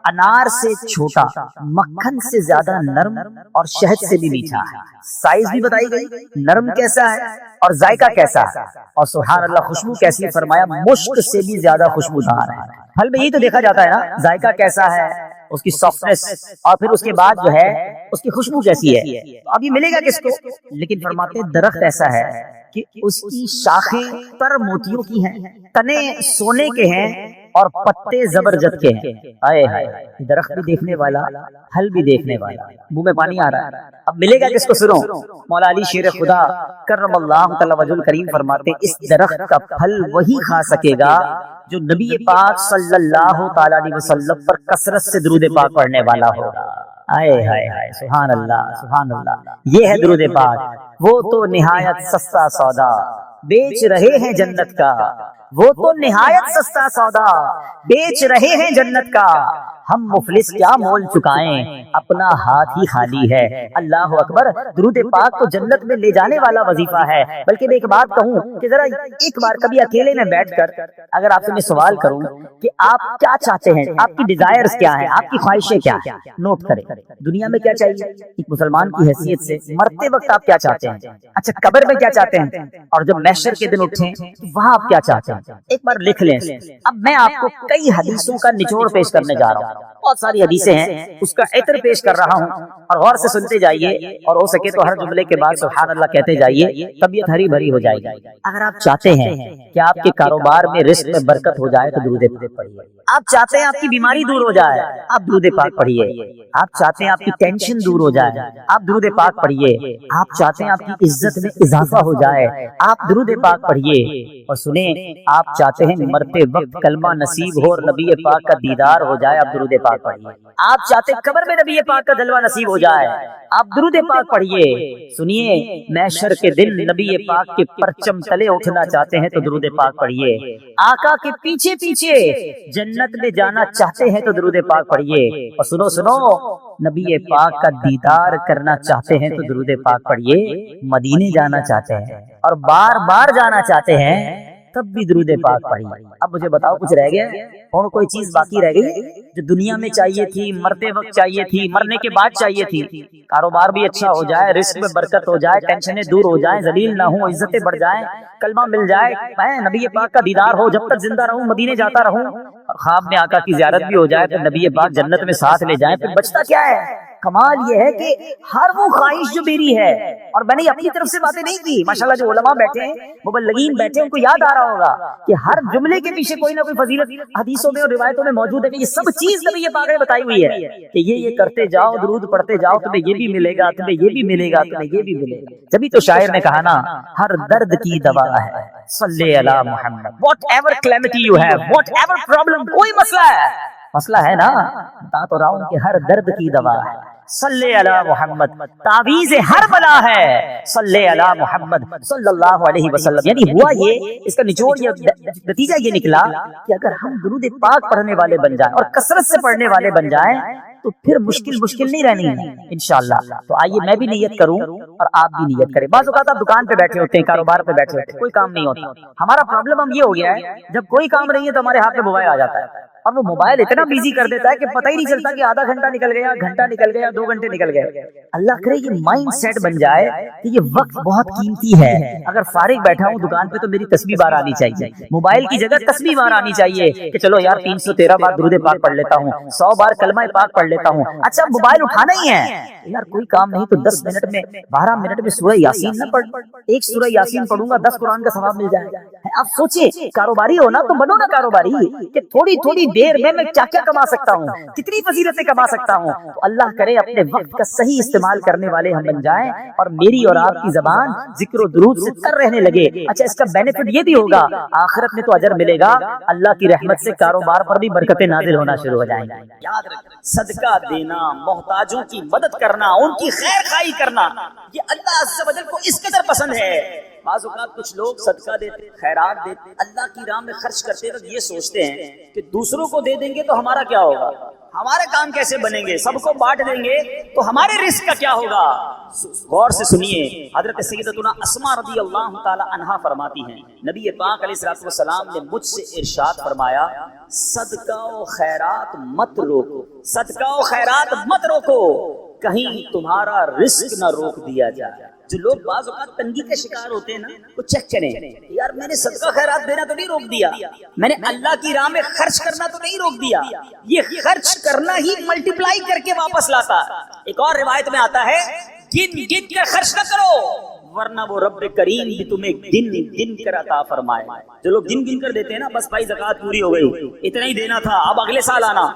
Speaker 1: انار سے چھوٹا، مکھن سے زیادہ نرم اور شہد سے بھی میٹھا ہے۔ سائز بھی بتائی گئی، نرم کیسا ہے اور ذائقہ کیسا ہے، اور سبحان اللہ خوشبو کیسی ہے؟ فرمایا مشک سے بھی زیادہ خوشبودار ہے۔ پھل میں یہی تو دیکھا جاتا ہے نا، ذائقہ کیسا ہے، اس کی سافٹنس، اور پھر اس کے بعد جو ہے اس کی خوشبو کیسی ہے۔ اب یہ ملے گا کس کو؟ لیکن فرماتے ہیں درخت ایسا ہے کہ اس کی شاخیں تر موتیوں کی ہیں، تنے سونے کے ہیں، اور پتے زبرجد کے ہیں۔ آئے ہائے، درخت بھی دیکھنے والا، پھل بھی دیکھنے والا، منہ میں پانی آ رہا ہے۔ اب ملے گا کس کو؟ سنو، مولا علی شیر خدا کرم اللہ تعالی وجہ الکریم فرماتے اس درخت کا پھل وہی کھا سکے گا جو نبی پاک صلی اللہ تعالی علیہ وسلم پر کثرت سے درود پاک پڑھنے والا ہوگا۔ آئے ہائے ہائے، سبحان اللہ سبحان اللہ، یہ ہے درود پاک۔ وہ تو نہایت سستا سودا بیچ رہے ہیں جنت کا، وہ تو نہایت سستا سودا بیچ رہے ہیں جنت کا، ہم مفلس کیا مول چکائیں اپنا ہاتھ ہی خالی ہے۔ اللہ اکبر، درود پاک تو جنت میں لے جانے والا وظیفہ ہے۔ بلکہ میں ایک بات کہوں کہ ذرا ایک بار کبھی اکیلے میں بیٹھ کر اگر آپ سے میں سوال کروں کہ آپ کیا چاہتے ہیں، آپ کی ڈیزائرز کیا ہیں، آپ کی خواہشیں کیا ہیں، نوٹ کریں دنیا میں کیا چاہیے ایک مسلمان کی حیثیت سے، مرتے وقت آپ کیا چاہتے ہیں، اچھا قبر میں کیا چاہتے ہیں، اور جب محشر کے دن اٹھیں تو وہاں آپ کیا چاہتے ہیں، ایک بار لکھ لیں۔ اب میں آپ کو کئی حدیثوں کا نچوڑ پیش کرنے جا رہا ہوں، بہت ساری حدیثیں ہیں، اس کا عطر پیش کر رہا ہوں اور غور سے سنتے جائیے، اور ہو سکے تو ہر جملے کے بعد سبحان اللہ کہتے جائیے، طبیعت ہری بھری ہو جائے گی۔ اگر آپ چاہتے ہیں کہ آپ کے کاروبار میں رزق میں برکت ہو جائے تو درود پاک پڑھیے۔ آپ چاہتے ہیں آپ کی بیماری دور ہو جائے، آپ درود پاک پڑھیے۔ آپ چاہتے ہیں آپ کی ٹینشن دور ہو جائے، آپ درود پاک پڑھیے۔ آپ چاہتے ہیں آپ کی عزت میں اضافہ ہو جائے، آپ درود پاک پڑھیے۔ اور سنیں، آپ چاہتے ہیں مرتے وقت کلمہ نصیب ہو اور نبی پاک کا دیدار ہو جائے، آپ درود پاک پڑھیے۔ آپ چاہتے ہیں قبر میں نبی پاک کا جلوہ نصیب ہو جائے، آپ درود پاک پڑھیے۔ سنیے، محشر کے دن نبی پاک کے پرچم تلے اٹھنا چاہتے ہیں تو درود پاک پڑھیے۔ آقا کے پیچھے پیچھے جنت میں جانا چاہتے ہیں تو درود پاک پڑھیے۔ اور سنو سنو، نبی پاک کا دیدار کرنا چاہتے ہیں تو درود پاک پڑھیے۔ مدینے جانا چاہتے ہیں اور بار بار جانا چاہتے ہیں تب بھی درود پاک پڑھیے۔ اب مجھے بتاؤ، کچھ رہ گیا اور کوئی چیز باقی رہ گئی جو دنیا میں چاہیے تھی، مرتے وقت چاہیے تھی، مرنے کے بعد چاہیے تھی؟ کاروبار بھی اچھا ہو جائے، رزق میں برکت ہو جائے، ٹینشنیں دور ہو جائیں، ذلیل نہ ہوں، عزتیں بڑھ جائیں، کلمہ مل جائے، میں نبی پاک کا دیدار ہو، جب تک زندہ رہوں مدینے جاتا رہوں، اور خواب میں آقا کی زیارت بھی ہو جائے تو نبی پاک جنت میں ساتھ لے جائیں، پھر بچتا کیا ہے؟ کمال یہ ہے کہ ہر وہ خواہش جو میری ہے، اور میں نے اپنی طرف سے باتیں نہیں کی، ماشاءاللہ جو علماء بیٹھے ہیں، مبلغین بیٹھے ہیں، ان کو یاد آ رہا ہوگا کہ ہر جملے کے پیچھے کوئی نہ کوئی فضیلت حدیثوں میں اور روایتوں میں موجود ہے کہ یہ سب چیز نبی پاک نے بتائی ہوئی ہے کہ یہ کرتے جاؤ، درود پڑھتے جاؤ، تمہیں یہ بھی ملے گا، تمہیں یہ بھی ملے گا، تمہیں یہ بھی ملے گا۔ جبھی تو شاعر نے کہا نا، ہر درد کی دوا ہے صلی علی محمد، whatever calamity you have, whatever problem, کوئی مسئلہ ہے، مسئلہ ہے نا، بتا تو رہا ہوں کہ ہر درد کی دوا ہے صلی علی محمد، تعویذ ہر بلا ہے صلی علی محمد صلی اللہ علیہ وسلم۔ یعنی ہوا یہ، اس کا نچوڑ یہ نتیجہ یہ نکلا کہ اگر ہم درود پاک پڑھنے والے بن جائیں اور کثرت سے پڑھنے والے بن جائیں تو پھر مشکل نہیں رہنی ہے انشاءاللہ۔ تو آئیے میں بھی نیت کروں اور آپ بھی نیت کریں۔ بعض اوقات آپ دکان پہ بیٹھے ہوتے ہیں، کاروبار پہ بیٹھے ہوتے ہیں، کوئی کام نہیں ہوتا۔ ہمارا پرابلم ہم یہ ہو گیا ہے، جب کوئی کام نہیں ہے تو ہمارے ہاتھ میں موبائل آ جاتا ہے، اور وہ موبائل اتنا بیزی کر دیتا ہے کہ پتہ ہی نہیں چلتا کہ آدھا گھنٹہ نکل گیا، گھنٹہ نکل گیا، 2 گھنٹے نکل گئے۔ اللہ کرے یہ مائنڈ سیٹ بن جائے کہ یہ وقت بہت قیمتی ہے، اگر فارغ بیٹھا ہوں دکان پہ تو میری تسبیح بار آنی چاہیے، موبائل کی جگہ تسبیح بار آنی چاہیے کہ چلو یار 313 بار درود پاک پڑھ لیتا ہوں، 100 بار کلمہ پاک پڑھ لیتا ہوں۔ اچھا موبائل اٹھانا ہی ہے یار، کوئی کام نہیں تو 10 منٹ میں 12 منٹ میں سورہ یاسین نہ پڑھ، ایک سورہ یاسین پڑھوں گا 10 قرآن کا ثواب مل جائے گا۔ آپ سوچیں، کاروباری ہو نا تو بنو نا کاروباری کہ تھوڑی تھوڑی دیر میں کیا کیا کما سکتا ہوں، کتنی فضیلتیں کما سکتا ہوں۔ تو اللہ کرے اپنے وقت کا صحیح استعمال کرنے والے ہم بن جائیں اور میری اور آپ کی زبان ذکر و درود سے تر رہنے لگے۔ اچھا اس کا بینیفٹ یہ بھی ہوگا، آخرت میں تو اجر ملے گا، اللہ کی رحمت سے کاروبار پر بھی برکتیں نازل ہونا شروع ہو جائیں گی۔
Speaker 2: یاد رکھیں، صدقہ دینا، محتاجوں کی مدد کرنا، ان کی خیر خواہی کرنا، یہ اللہ عز و جل کو اس قدر پسند ہے۔ بعض اوقات کچھ لوگ صدقہ دیتے، خیرات دیتے، اللہ کی راہ میں خرچ کرتے وقت یہ سوچتے ہیں کہ دوسروں کو دے دیں گے تو ہمارا کیا ہوگا، ہمارے کام کیسے بنیں گے، سب کو بانٹ دیں گے تو ہمارے رزق کا کیا ہوگا۔ غور سے سنیے، حضرت سیدتنا اسماء رضی اللہ تعالی عنہا فرماتی ہیں، نبی پاک علیہ الصلوۃ والسلام نے مجھ سے ارشاد فرمایا، صدقہ و خیرات مت روکو، صدقہ و خیرات مت روکو، کہیں تمہارا رزق نہ روک دیا جائے۔ جو لوگ بعض اوقات تنگی کا شکار ہوتے ہیں نا، وہ چیک کریں، یار میں نے صدقہ خیرات دینا تو نہیں روک دیا، میں نے اللہ کی راہ میں خرچ کرنا تو نہیں روک دیا، یہ خرچ کرنا ہی ملٹیپلائی کر کے واپس لاتا ہے۔ ایک اور روایت میں آتا ہے، گن گن کر خرچ نہ کرو ورنہ وہ رب کریم بھی تمہیں گن گن کر عطا فرمائے۔ جو لوگ گن گن کر دیتے ہیں نا، بس بھائی زکوٰۃ پوری ہو گئی، اتنا ہی دینا تھا، اب اگلے سال آنا،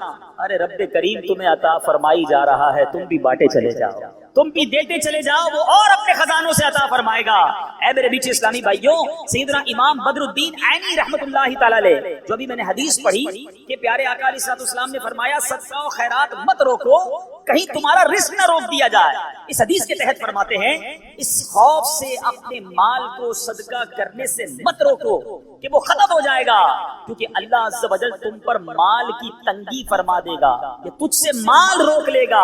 Speaker 2: ارے رب کریم تمہیں عطا فرمائی جا رہا ہے، تم بھی بانٹے چلے جاؤ، تم بھی دیتے چلے جاؤ، وہ اور اپنے خزانوں سے عطا فرمائے گا۔ اے میرے بیچ اسلامی بھائیوں، سیدنا امام بدر الدین عینی رحمت اللہ تعالی علیہ، جو ابھی میں نے حدیث پڑھی کہ پیارے آقا علیہ الصلوۃ والسلام نے فرمایا صدقہ و خیرات مت روکو، کہیں تمہارا رزق نہ روک دیا جائے۔ اس حدیث کے تحت فرماتے ہیں، اس خوف سے اپنے مال کو صدقہ کرنے سے مت روکو کہ وہ ختم ہو جائے گا، کیونکہ اللہ عز و جل تم پر مال کی تنگی فرما دے گا، کہ تجھ سے مال روک لے گا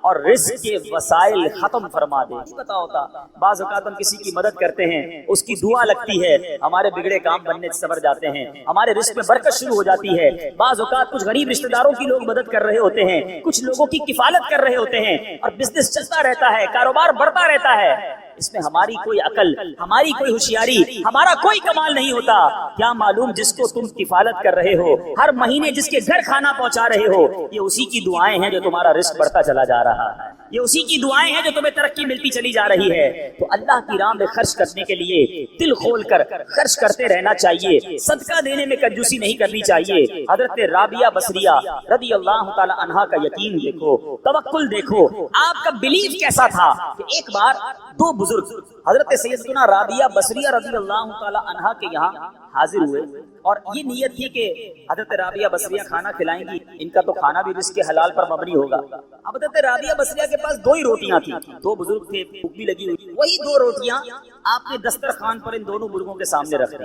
Speaker 2: اور رزق کے وسائل ختم فرما دے۔ نہیں پتا ہوتا، بعض اوقات ہم کسی کی مدد کرتے ہیں، اس کی دعا لگتی ہے، ہمارے بگڑے کام بننے سے سنور جاتے ہیں، ہمارے رزق میں برکت شروع ہو جاتی ہے۔ بعض اوقات کچھ غریب رشتہ داروں کی لوگ مدد کر رہے ہوتے ہیں، کچھ لوگوں کی کفالت کر رہے ہوتے ہیں، اور بزنس چلتا رہتا ہے، کاروبار بڑھتا رہتا ہے۔ اس میں ہماری کوئی عقل، ہماری کوئی ہوشیاری، ہمارا کوئی کمال نہیں ہوتا. کیا معلوم جس کو تم کفالت کر رہے ہو، ہر مہینے جس کے گھر کھانا پہنچا رہے ہو، یہ اسی کی دعائیں ہیں جو تمہارا رزق بڑھتا چلا جا رہا ہے، یہ اسی کی دعائیں ہیں جو تمہیں ترقی ملتی چلی جا رہی ہے. تو اللہ کی راہ میں خرچ کرنے کے لیے دل کھول کر خرچ کرتے رہنا چاہیے. صدقہ دینے میں کنجوسی نہیں کرنی چاہیے. حضرت رابعہ بصریہ رضی اللہ تعالی عنہا کا یقین دیکھو، توکل دیکھو، آپ کا بلیف کیسا تھا کہ ایک بار دو بزرگ حضرت سیدنا رابعہ بصریہ رضی اللہ تعالی عنہا کے یہاں حاضر ہوئے اور یہ نیت تھی کہ حضرت رابعہ بصریہ کھانا کھلائیں گی، ان کا تو کھانا بھی رزق حلال پر مبنی ہوگا. اب حضرت رابعہ بصریہ کے پاس دو ہی روٹیاں تھیں، دو بزرگ تھے، بھوک بھی لگی ہوئی، وہی دو روٹیاں آپ نے دسترخوان پر ان دونوں بزرگوں کے سامنے رکھ دی.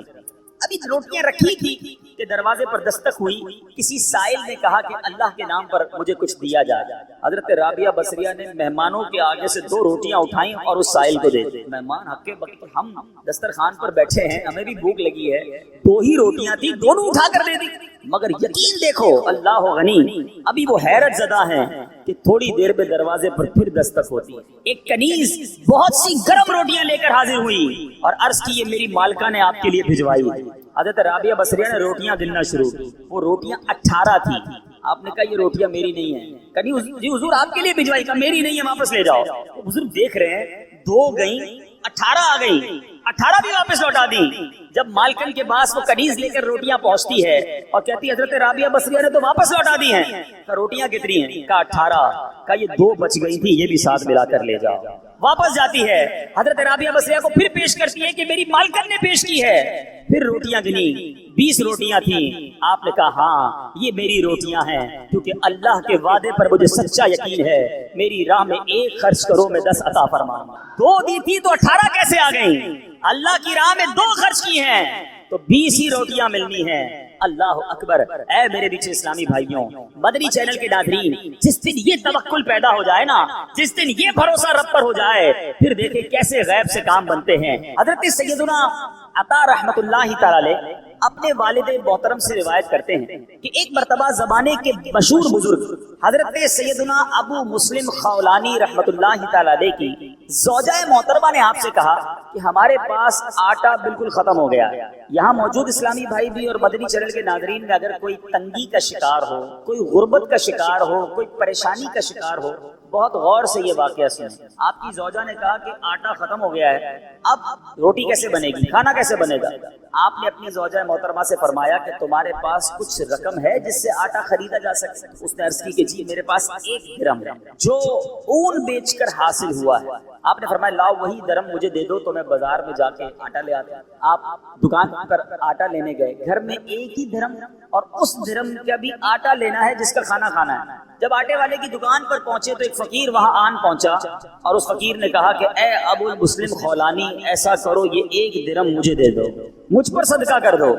Speaker 2: ابھی روٹیاں رکھی تھی کہ دروازے پر دستک ہوئی. کسی سائل نے کہا کہ اللہ کے نام پر مجھے کچھ دیا جائے. حضرت رابعہ بصریہ نے مہمانوں کے آگے سے دو روٹیاں اٹھائیں اور اس سائل کو دے دی. مہمان حق کے وقت ہم دسترخوان پر بیٹھے ہیں، ہمیں بھی بھوک لگی ہے، دو ہی روٹیاں تھی، دونوں اٹھا کر دے دی. مگر یقین دیکھو اللہ غنی، ابھی وہ حیرت زدہ ہیں کہ تھوڑی دیر میں دروازے پر پھر دستک ہوتی ہے. ایک کنیز بہت سی گرم روٹیاں لے کر حاضر ہوئی اور عرض کی یہ میری مالکہ نے آپ کے لیے بھجوائی. حضرت رابعہ بصریہ نے روٹیاں گننا شروع کی. وہ روٹیاں 18 تھی. آپ نے کہا یہ روٹیاں میری نہیں ہیں. کنیز جی حضور آپ کے لیے بھجوائی. کہا میری نہیں ہے، واپس لے جاؤ. بزرگ دیکھ رہے ہیں، 2 گئیں 18 آ گئی، 18 بھی واپس لوٹا دی. جب مالکن کے پاس وہ کنیز لے کر روٹیاں پہنچتی ہے اور کہتی ہے حضرت رابعہ بصریہ نے تو واپس لوٹا دی ہیں. کہا روٹیاں کتنی ہیں؟ کہا 18. کہا یہ 2 بچ گئی تھی، یہ بھی ساتھ ملا کر لے جاؤ. واپس جاتی ہے، حضرت رابعہ بصریہ کو پھر پیش کرتی ہے کہ میری مالکن نے پیش کی ہے. پھر روٹیاں گنی، 20 روٹیاں تھیں. آپ نے کہا ہاں یہ میری روٹیاں ہیں، کیونکہ اللہ کے وعدے پر مجھے سچا یقین ہے. میری راہ میں 1 خرچ کرو، میں 10 عطا فرماؤں. 2 دی تھی تو 18 کیسے آ گئیں؟ اللہ کی راہ میں 2 خرچ کی ہیں تو 20 ہی روٹیاں ملنی ہیں. اللہ اکبر. اے میرے پیچھے اسلامی بھائیوں، مدنی چینل کے ناظرین، جس دن یہ توکل پیدا ہو جائے نا، جس دن یہ بھروسہ رب پر ہو جائے، پھر دیکھیں کیسے غیب سے کام بنتے ہیں. حضرت سیدنا عطا رحمت اللہ تعالی اپنے والد محترم سے روایت کرتے ہیں کہ ایک مرتبہ زمانے کے مشہور بزرگ حضرت سیدنا ابو مسلم خولانی رحمت اللہ تعالی کی زوجہ محترمہ نے آپ سے کہا کہ ہمارے پاس آٹا بالکل ختم ہو گیا. یہاں موجود اسلامی بھائی بھی اور مدنی چینل کے ناظرین میں اگر کوئی تنگی کا شکار ہو، کوئی غربت کا شکار ہو، کوئی پریشانی کا شکار ہو، بہت غور سے یہ واقعہ سنیں. آپ کی زوجہ نے کہا کہ آٹا ختم ہو گیا ہے، اب روٹی کیسے بنے گی، کھانا کیسے بنے گا؟ آپ نے اپنی زوجہ محترمہ سے فرمایا کہ تمہارے پاس کچھ رقم ہے جس سے آٹا خریدا جا سکے؟ اس نے عرض کی کہ جی میرے پاس 1 درہم ہے جو اون بیچ کر حاصل ہوا ہے. آپ نے فرمایا لاؤ وہی درہم مجھے دے دو تو میں بازار میں جا کے آٹا لے آتا. آپ دکان پر آٹا لینے گئے، گھر میں 1 ہی درہم اور اس درہم کا بھی آٹا لینا ہے جس کا کھانا کھانا ہے. جب آٹے والے کی دکان پر پہنچے تو ایک فقیر وہاں آن پہنچا اور اس فقیر نے کہا کہ اے ابو مسلم خولانی، ایسا کرو یہ 1 درہم مجھے دے دو، مجھ پر صدقہ کر دو.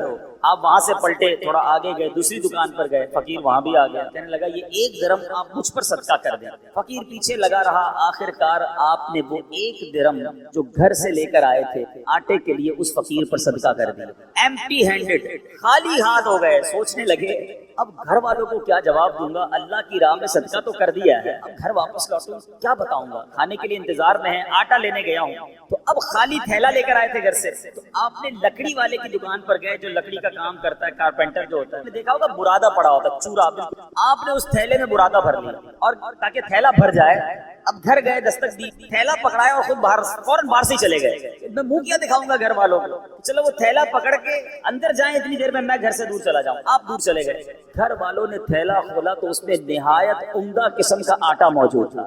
Speaker 2: آپ وہاں سے پلٹے، تھوڑا آگے گئے، دوسری دکان پر گئے، فقیر وہاں بھی آ گیا. کہنے لگا یہ 1 درہم آپ مجھ پر صدقہ کر دیں. فقیر پیچھے لگا رہا. آخر کار آپ نے وہ 1 درہم جو گھر سے لے کر آئے تھے آٹے کے لیے اس فقیر پر صدقہ کر دیا. ایمپٹی ہینڈڈ، خالی ہاتھ ہو گئے. سوچنے لگے اب گھر والوں کو کیا جواب دوں گا؟ اللہ کی راہ میں صدقہ تو کر دیا ہے، اب گھر واپس لوٹوں کیا بتاؤں گا؟ کھانے کے لیے انتظار میں ہے، آٹا لینے گیا ہوں. تو اب خالی تھیلا لے کر آئے تھے گھر سے. تو آپ نے لکڑی والے کی دکان پر گئے جو لکڑی کا کام کرتا ہے، کارپینٹر جو ہوتا ہے. آپ نے دیکھا ہوگا برادہ پڑا ہوتا ہے، چورا. آپ نے اس تھیلے میں برادہ بھر لیا اور تاکہ تھیلا بھر جائے. اب گھر گئے، دستک دی، تھیلا پکڑایا اور خود فوراً باہر سے چلے گئے. میں منہ کیا دکھاؤں گا گھر والوں کو؟ چلو وہ تھیلا پکڑ کے اندر جائیں، اتنی دیر میں گھر سے دور چلا جاؤں. آپ دور چلے گئے. گھر والوں نے تھیلا کھولا تو اس میں نہایت عمدہ قسم کا آٹا موجود تھا،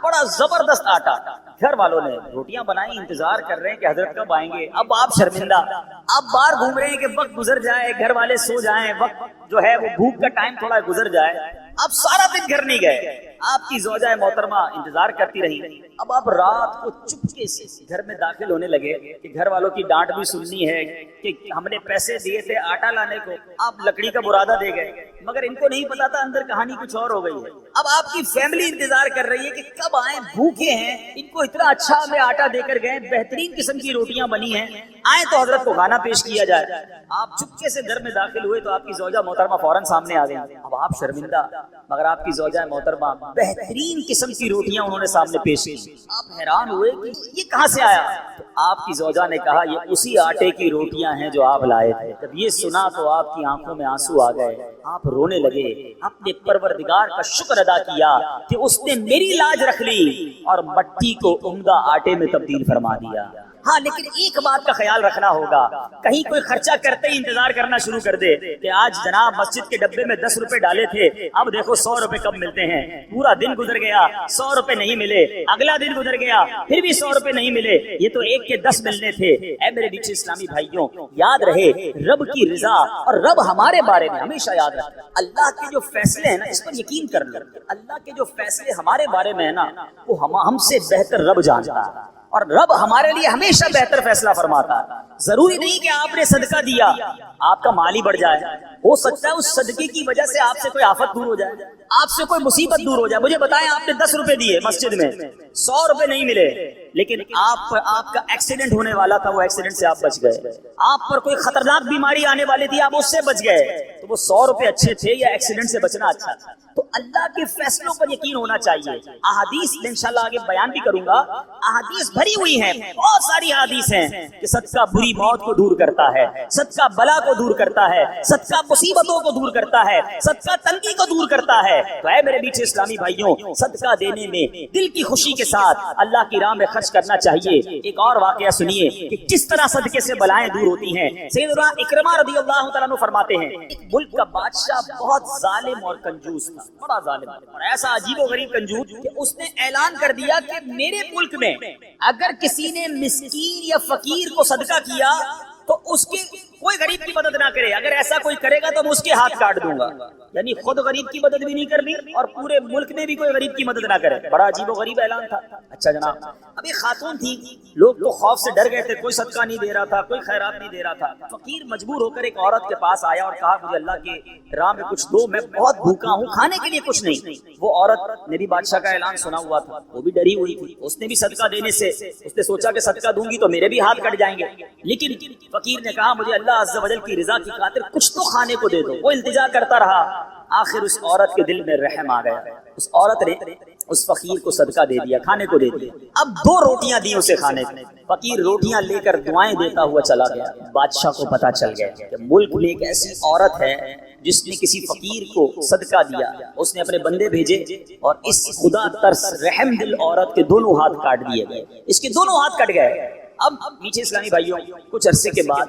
Speaker 2: بڑا زبردست آٹا. گھر والوں نے روٹیاں بنائی، انتظار کر رہے ہیں کہ حضرت کب آئیں گے. اب آپ شرمندہ، آپ باہر گھوم رہے ہیں کہ وقت گزر جائے، گھر والے سو جائیں، وقت جو ہے وہ بھوک کا ٹائم تھوڑا گزر جائے. آپ سارا دن گھر نہیں گئے. آپ کی زوجہ محترمہ انتظار کرتی رہی. اب آپ رات کو چپکے سے گھر میں داخل ہونے لگے کہ گھر والوں کی ڈانٹ بھی سننی ہے کہ ہم نے پیسے دیے تھے آٹا لانے کو، آپ لکڑی کا برادہ دے گئے. مگر ان کو نہیں پتا تھا اندر کہانی کچھ اور ہو گئی ہے. اب آپ کی فیملی انتظار کر رہی ہے کہ کب آئیں، بھوکے ہیں، ان کو اتنا اچھا ہمیں آٹا دے کر گئے, بہترین قسم کی روٹیاں بنی ہیں, آئیں تو حضرت کو کھانا پیش کیا جائے. آپ چپکے سے گھر میں داخل ہوئے تو آپ کی زوجہ محترمہ فوراً سامنے آ گئی. اب آپ شرمندہ, مگر آپ کی زوجہ محترمہ بہترین قسم کی روٹیاں انہوں نے سامنے پیش کی. آپ حیران ہوئے کہ یہ کہاں سے آیا؟ تو آپ کی زوجہ نے کہا یہ اسی آٹے کی روٹیاں ہیں جو آپ لائے تھے. جب یہ سنا تو آپ کی آنکھوں میں آنسو آ گئے, آپ رونے لگے, اپنے پروردگار کا شکر ادا کیا کہ اس نے میری لاج رکھ لی اور مٹی کو عمدہ آٹے میں تبدیل فرما دیا. ہاں لیکن ایک بات کا خیال رکھنا ہوگا, کہیں کوئی خرچہ کرتے ہی انتظار کرنا شروع کر دے کہ آج جناب مسجد کے ڈبے میں 10 روپے ڈالے تھے, اب دیکھو 100 روپے کب ملتے ہیں. پورا دن گزر گیا, 100 روپے نہیں ملے, اگلا دن گزر گیا, پھر بھی 100 روپے نہیں ملے, یہ تو 1 کے 10 ملنے تھے. اے میرے بیچ اسلامی بھائیوں, یاد رہے رب کی رضا اور رب ہمارے بارے میں ہمیشہ یاد رکھے. اللہ کے جو فیصلے ہیں نا اس پر یقین کر لو, اللہ کے جو فیصلے ہمارے بارے میں ہے نا وہ ہم سے بہتر رب جانتا ہے, اور رب ہمارے لیے ہمیشہ بہتر فیصلہ فرماتا ہے. ضروری نہیں کہ آپ نے صدقہ دیا آپ کا مال ہی بڑھ جائے, ہو سکتا ہے اس صدقے کی وجہ سے آپ سے کوئی آفت دور ہو جائے, آپ سے کوئی مصیبت دور ہو جائے. مجھے بتائیں آپ نے 10 روپے دیے مسجد میں, 100 روپے نہیں ملے, لیکن آپ کا ایکسیڈنٹ ہونے والا تھا, وہ ایکسیڈنٹ سے آپ بچ گئے. آپ پر کوئی خطرناک بیماری آنے والی تھی, آپ اس سے بچ گئے. تو وہ 100 روپے اچھے تھے یا ایکسیڈنٹ سے بچنا اچھا تھا؟ تو اللہ کے فیصلوں پر یقین ہونا چاہیے. احادیث انشاءاللہ آگے بیان بھی کروں گا, احادیث بھری ہوئی ہیں, بہت ساری احادیث ہیں کہ صدقہ بری موت کو دور کرتا ہے, صدقہ بلا کو دور کرتا ہے, صدقہ مصیبتوں کو دور کرتا ہے, صدقہ تنگی کو دور کرتا ہے. تو اے میرے بیچ اسلامی بھائیوں, صدقہ دینے میں دل کی خوشی کے ساتھ اللہ کی راہ میں خرچ کرنا چاہیے. ایک اور واقعہ سنیے کہ کس طرح صدقے سے بلائیں دور ہوتی ہیں. سیدنا اکرمہ رضی اللہ تعالیٰ عنہ فرماتے ہیں ایک ملک کا بادشاہ بہت ظالم اور کنجوس تھا, بڑا ظالم اور ایسا عجیب و غریب کنجوس کہ اس نے اعلان کر دیا کہ میرے ملک میں اگر کسی نے مسکین یا فقیر کو صدقہ کیا تو اس کے کوئی غریب کی مدد نہ کرے, اگر ایسا کوئی کرے گا تو میں اس کے ہاتھ کاٹ دوں گا. یعنی خود غریب کی مدد بھی نہیں کرنی اور پورے ملک میں بھی کوئی غریب کی مدد نہ کرے. بڑا عجیب و غریب اعلان تھا. اچھا جناب, اب ایک خاتون تھی, لوگ تو خوف سے ڈر گئے تھے, کوئی صدقہ نہیں دے رہا تھا, کوئی خیرات نہیں دے رہا تھا. فقیر مجبور ہو کر ایک عورت کے پاس آیا اور کہا مجھے اللہ کے راہ میں کچھ دو, میں بہت بھوکا ہوں, کھانے کے لیے کچھ نہیں. وہ عورت نے بھی بادشاہ کا اعلان سنا ہوا تھا, وہ بھی ڈری ہوئی تھی. اس نے بھی صدقہ دینے سے اس نے سوچا کہ صدقہ دوں گی تو میرے بھی ہاتھ کٹ جائیں گے, لیکن فقیر نے کہا مجھے اللہ عز و جل کی رضا کی خاطر کچھ تو کھانے کو دے دو. وہ التجا کرتا رہا, آخر اس عورت کے دل میں رحم آ گیا. اس عورت نے اس فقیر کو صدقہ دے دیا, کھانے کو دے دیا. اب 2 روٹیاں دی اسے کھانے کو. فقیر روٹیاں لے کر دعائیں دیتا ہوا چلا گیا. بادشاہ کو پتا چل گیا کہ ملک میں ایک ایسی عورت ہے جس نے کسی فقیر کو صدقہ دیا. اس نے اپنے بندے بھیجے اور اس خدا ترس رحم دل عورت کے دونوں ہاتھ کاٹ دیے گئے. اس کے دونوں ہاتھ کٹ گئے. اب پیچھے اسلامی بھائیوں کچھ عرصے کے بعد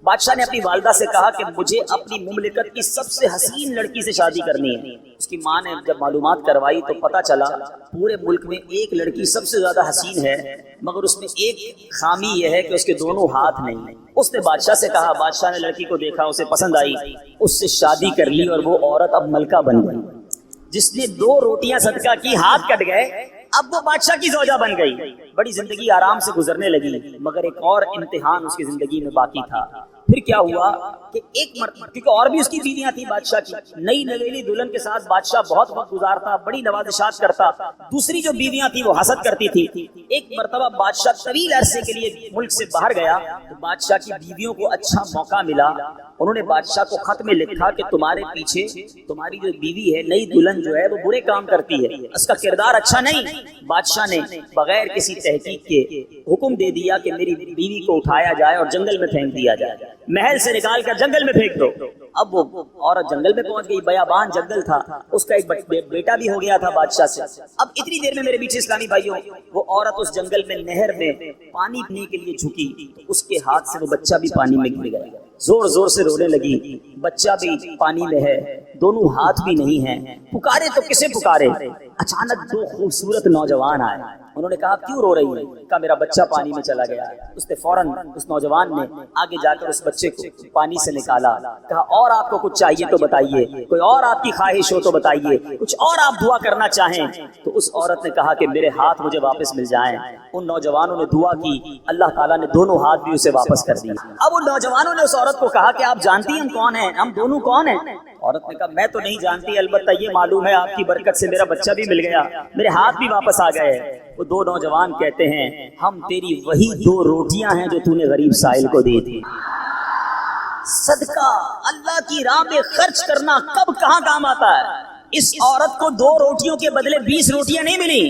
Speaker 2: بادشاہ نے اپنی والدہ سے کہا کہ مجھے اپنی مملکت کی سب سے حسین لڑکی سے شادی کرنی ہے. اس کی ماں نے جب معلومات کروائی تو پتا چلا پورے ملک میں ایک لڑکی سب سے زیادہ حسین ہے, مگر اس میں ایک خامی یہ ہے کہ اس کے دونوں ہاتھ نہیں. اس نے بادشاہ سے کہا, بادشاہ نے لڑکی کو دیکھا, اسے پسند آئی, اس سے شادی کر لی اور وہ عورت اب ملکہ بن گئی. جس نے 2 روٹیاں صدقہ کی, ہاتھ کٹ گئے, اب وہ بادشاہ کی زوجہ بن گئی. بڑی زندگی آرام سے گزرنے لگی, مگر ایک اور امتحان اس کی زندگی میں باقی تھا. پھر کیا ہوا کہ ایک مرتبہ, کیونکہ اور بھی اس کی بیویاں تھیں بادشاہ کی, نئی نویلی دلہن کے ساتھ بادشاہ بہت وقت گزارتا, بڑی نوازشات کرتا. دوسری جو بیویاں تھیں وہ حسد کرتی تھی. ایک مرتبہ بادشاہ طویل عرصے کے لیے ملک سے باہر گیا تو بادشاہ کی بیویوں کو اچھا موقع ملا. انہوں نے بادشاہ کو خط میں لکھا کہ تمہارے پیچھے تمہاری جو بیوی ہے, نئی دلہن جو ہے, وہ برے کام کرتی ہے, اس کا کردار اچھا نہیں. بادشاہ نے بغیر کسی تحقیق کے حکم دے دیا کہ میری بیوی کو اٹھایا جائے اور جنگل میں پھینک دیا جائے, محل سے نکال کر جنگل میں پھینک دو. اب وہ عورت جنگل میں پہنچ گئی, بیابان جنگل تھا, اس کا ایک بیٹا بھی ہو گیا تھا بادشاہ سے. اب اتنی دیر میں میرے پیچھے اسلامی بھائیوں وہ عورت اس جنگل میں نہر میں پانی پینے کے لیے جھکی, اس کے ہاتھ سے وہ بچہ بھی پانی میں گر گیا. زور زور سے رونے لگی, بچہ بھی پانی میں ہے, دونوں ہاتھ بھی نہیں ہیں. پکارے تو کسے پکارے؟ اچانک 2 خوبصورت نوجوان آئے. انہوں نے کہا کیوں رو رہی ہے؟ کہا میرا بچہ پانی میں چلا گیا. اس نے فوراً اس نوجوان نے آگے جا کر اس بچے کو پانی سے نکالا. کہا اور آپ کو کچھ چاہیے تو بتائیے, کوئی اور آپ کی خواہش ہو تو بتائیے, کچھ اور آپ دعا کرنا چاہیں. تو اس عورت نے کہا کہ میرے ہاتھ مجھے واپس مل جائیں. ان نوجوانوں نے دعا کی, اللہ تعالیٰ نے دونوں ہاتھ بھی اسے واپس کر دیے. اب ان نوجوانوں نے اس عورت کو کہا کہ آپ جانتی ہیں ہم کون ہیں, ہم دونوں کون ہیں؟ عورت نے کہا میں تو نہیں جانتی, البتہ یہ معلوم ہے آپ کی برکت سے میرا بچہ بھی مل گیا, میرے ہاتھ بھی واپس آ گئے. وہ دو نوجوان کہتے ہیں ہم تیری وہی 2 روٹیاں ہیں جو تو نے غریب سائل کو دی تھی۔ صدقہ اللہ کی راہ میں خرچ کرنا کب کہاں کام آتا ہے؟ اس عورت کو 2 روٹیوں کے بدلے 20 روٹیاں نہیں ملی،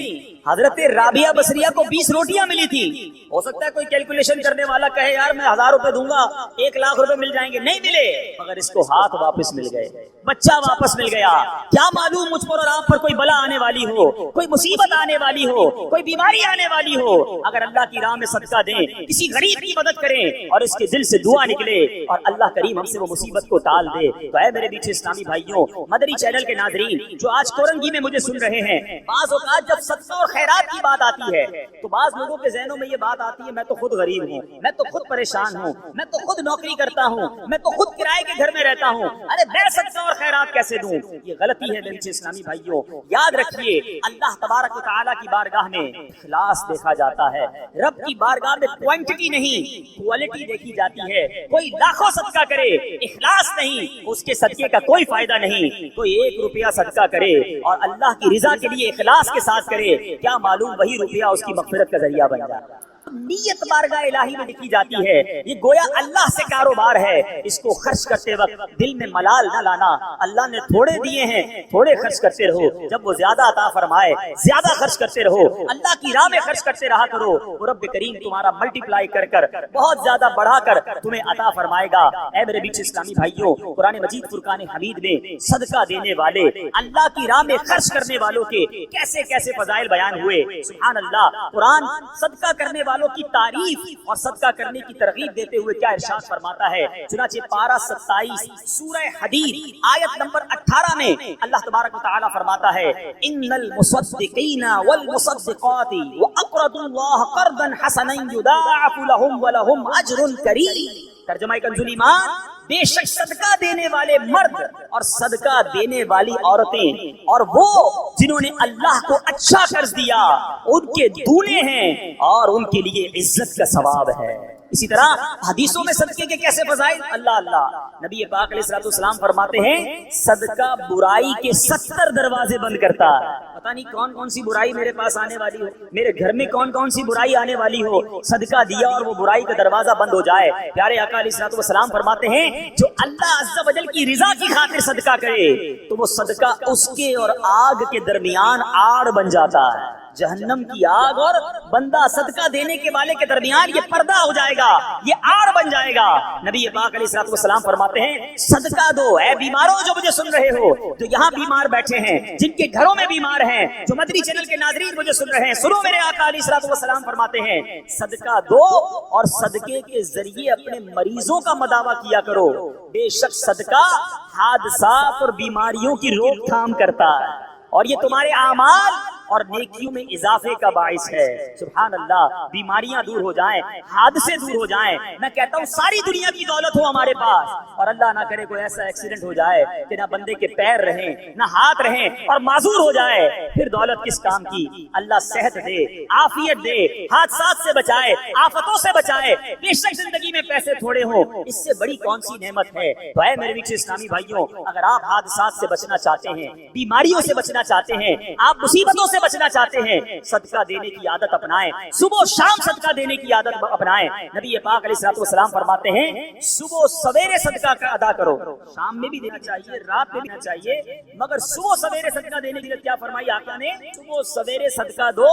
Speaker 2: حضرت رابعہ بصریہ کو 20 روٹیاں ملی تھی۔ ہو سکتا ہے کوئی کیلکولیشن کرنے والا کہے یار میں 1000 روپے دوں گا 1 لاکھ روپے مل جائیں گے، نہیں ملے، مگر اس کو ہاتھ واپس مل گئے، بچہ واپس مل گیا۔ کیا معلوم مجھ پر اور آپ پر کوئی بلا آنے والی ہو، کوئی مصیبت آنے والی ہو، کوئی بیماری آنے والی ہو، اگر اللہ کی راہ میں صدقہ دیں، کسی غریب کی مدد کریں اور اس کے دل سے دعا نکلے اور اللہ کریم ہم سے وہ مصیبت کو ٹال دے، تو اے میرے بیچ اسلامی بھائیوں، مدری چینل کے ناظرین جو آج کورنگی میں مجھے سن رہے ہیں، بعض اوقات جب صدقہ اور خیرات کی بات آتی ہے تو بعض لوگوں کے ذہنوں میں یہ بات آتی ہے میں تو خود غریب ہوں، میں تو خود پریشان ہوں، میں تو خود نوکری کرتا ہوں، میں تو خود کرائے کے گھر میں رہتا ہوں، ارے میں صدقہ اور خیرات کیسے دوں؟ یہ غلطی ہے میرے اسلامی بھائیوں۔ یاد رکھیے اللہ تبارک و تعالیٰ کی بارگاہ میں اخلاص دیکھا جاتا ہے، رب کی بارگاہ میں کوانٹٹی نہیں کوالٹی دیکھی جاتی ہے۔ کوئی لاکھوں صدقہ کرے اخلاص نہیں، اس کے صدقے کا کوئی فائدہ نہیں۔ کوئی 1 روپیہ صدقہ کرے اور اللہ کی رضا کے لیے اخلاص کے ساتھ کرے، کیا معلوم وہی روپیہ اس کی مغفرت کا ذریعہ بن جائے۔ نیت بارگاہ الہی میں لکھی جاتی ہے، یہ گویا اللہ سے کاروبار ہے، اس کو خرچ کرتے وقت دل میں ملال نہ لانا۔ اللہ نے تھوڑے دیے ہیں تھوڑے خرچ کرتے رہو، جب وہ زیادہ عطا فرمائے زیادہ خرچ کرتے رہو، اللہ کی راہ میں خرچ کرتے رہا کرو، وہ رب کریم تمہارا ملٹی پلائی کر کر بہت زیادہ بڑھا کر تمہیں عطا فرمائے گا۔ اے میرے بیچ اسلامی بھائیوں، قرآن مجید فرقان حمید میں صدقہ دینے والے، اللہ کی راہ میں خرچ کرنے والوں کے کیسے کیسے فضائل بیان ہوئے، سبحان اللہ۔ قرآن صدقہ کرنے والوں کی تعریف اور صدقہ کرنے کی ترغیب دیتے ہوئے کیا ارشاد فرماتا ہے؟ چنانچہ پارہ 27 سورہ حدید آیت نمبر 18 میں اللہ تبارک و تعالی فرماتا ہے ان المصدقین والمصدقات واقرضوا اللہ قرضا حسنا یضاعف لهم ولهم اجر کریم۔ ترجمہ کنز ایمان، بے شک صدقہ دینے والے مرد اور صدقہ دینے والی عورتیں اور وہ جنہوں نے اللہ کو اچھا قرض دیا ان کے دونے ہیں اور ان کے لیے عزت کا ثواب ہے۔ اسی طرح حدیثوں میں صدقے کے کیسے فضائل، اللہ اللہ، نبی پاک علیہ الصلوۃ والسلام فرماتے ہیں صدقہ برائی کے 70 دروازے بند کرتا ہے۔ پتہ نہیں کون کون سی برائی میرے پاس آنے والی ہو، میرے گھر میں کون کون سی برائی آنے والی ہو، صدقہ دیا اور وہ برائی کا دروازہ بند ہو جائے۔ پیارے آقا علیہ الصلوۃ والسلام فرماتے ہیں جو اللہ عز و جل کی رضا کی خاطر صدقہ کرے تو وہ صدقہ اس کے اور آگ کے درمیان آڑ بن جاتا ہے۔ جہنم کی آگ اور بندہ صدقہ دینے کے والے کے درمیان یہ پردہ ہو جائے گا، یہ آڑ بن جائے گا۔ نبی پاک علیہ الصلوۃ والسلام فرماتے ہیں صدقہ دو اے بیماروں جو مجھے سن رہے ہو، جو یہاں بیمار بیٹھے ہیں، جن کے گھروں میں بیمار ہیں، جو مدری چینل کے ناظرین مجھے سن رہے ہیں، سنو میرے آقا علیہ الصلوۃ والسلام فرماتے ہیں صدقہ دو اور صدقے کے ذریعے اپنے مریضوں کا مداوا کیا کرو، بے شک صدقہ حادثات اور بیماریوں کی روک تھام کرتا ہے اور یہ تمہارے اعمال اور نیکیوں میں اضافے کا باعث ہے۔ سبحان اللہ، بیماریاں دور ہو جائیں، حادثے دور ہو جائیں، میں کہتا ہوں ساری دنیا کی دولت ہو ہمارے پاس اور اللہ نہ کرے کوئی ایسا ایکسیڈنٹ ہو جائے کہ نہ بندے کے پیر رہیں نہ ہاتھ رہیں اور معذور ہو جائے، پھر دولت کس کام کی؟ اللہ صحت دے، عافیت دے، حادثات سے بچائے، آفتوں سے بچائے۔ بے شک زندگی میں پیسے تھوڑے ہوں، اس سے بڑی کون سی نعمت ہے؟ تو اے میرے بیچ اسلامی بھائیوں، اگر آپ حادثات سے بچنا چاہتے ہیں، بیماریوں سے بچنا چاہتے ہیں، آپ مصیبتوں سے بچنا چاہتے ہیں، صدقہ دینے کی عادت اپنائیں، صبح و شام صدقہ دینے کی عادت اپنائیں۔ نبی پاک علیہ الصلوۃ والسلام فرماتے ہیں صبح سویرے صدقہ کا ادا کرو، شام میں بھی دینا چاہیے، رات میں بھی دینا چاہیے، مگر صبح سویرے صدقہ دینے کی کیا فرمائی آقا نے؟ صبح سویرے صدقہ دو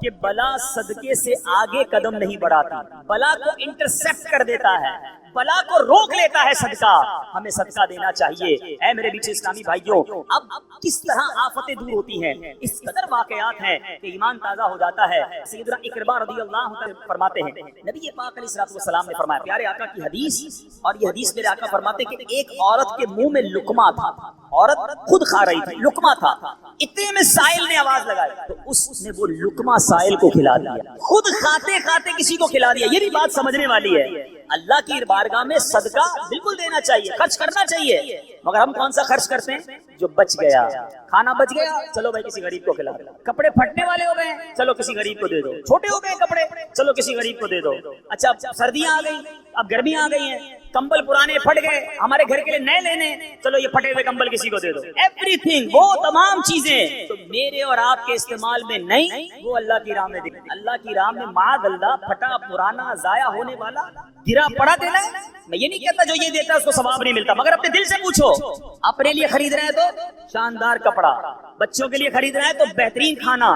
Speaker 2: کہ بلا صدقے سے آگے قدم نہیں بڑھاتی، بلا کو انٹرسپٹ کر دیتا ہے، بلا کو روک لیتا ہے صدقہ۔ ہمیں صدقہ دینا چاہیے۔ اے میرے بیچ اسلامی بھائیوں، اب کس طرح آفتیں دور ہوتی ہیں، اس قدر واقعات ہیں کہ ایمان تازہ ہو جاتا ہے۔ سیدنا اکرمہ رضی اللہ عنہ فرماتے ہیں نبی پاک علیہ الصلوۃ والسلام نے فرمایا، پیارے آقا کی حدیث، اور یہ حدیث میرے آقا فرماتے کہ ایک عورت کے منہ میں لقمہ تھا، عورت خود کھا رہی تھی، لقمہ تھا، اتنے میں سائل نے آواز لگائی تو اس نے وہ لقمہ سائل کو کھلا دیا، خود کھاتے کھاتے کسی کو کھلا دیا۔ یہ بھی بات سمجھنے والی ہے، اللہ کی بارگاہ میں صدقہ بالکل دینا چاہیے، خرچ کرنا چاہیے، مگر ہم کون سا خرچ کرتے ہیں؟ جو بچ گیا، کھانا بچ گیا، چلو بھائی کسی غریب کو کھلا دو، کپڑے پھٹنے والے ہو گئے، چلو کسی غریب کو دے دو، چھوٹے ہو گئے کپڑے، چلو کسی غریب کو دے دو، اچھا سردیاں آ گئی، اب گرمیاں آ گئی ہیں، کمبل پرانے پھٹ گئے, ہمارے گھر کے لیے نئے لینے, چلو یہ پھٹے ہوئے کمبل کسی کو دے دو. ایوری تھنگ, وہ تمام چیزیں تو میرے اور آپ کے استعمال میں نہیں, وہ اللہ کی راہ میں دکھیں. اللہ کی راہ میں معاذ اللہ پھٹا پرانا ضائع ہونے والا گرا پڑا دینا ہے. میں یہ نہیں کہتا جو یہ دیتا ہے اس کو ثواب نہیں ملتا, مگر اپنے دل سے پوچھو. اپنے لیے خرید رہے ہیں تو شاندار کپڑا, بچوں کے لیے خرید رہے ہیں تو بہترین کھانا,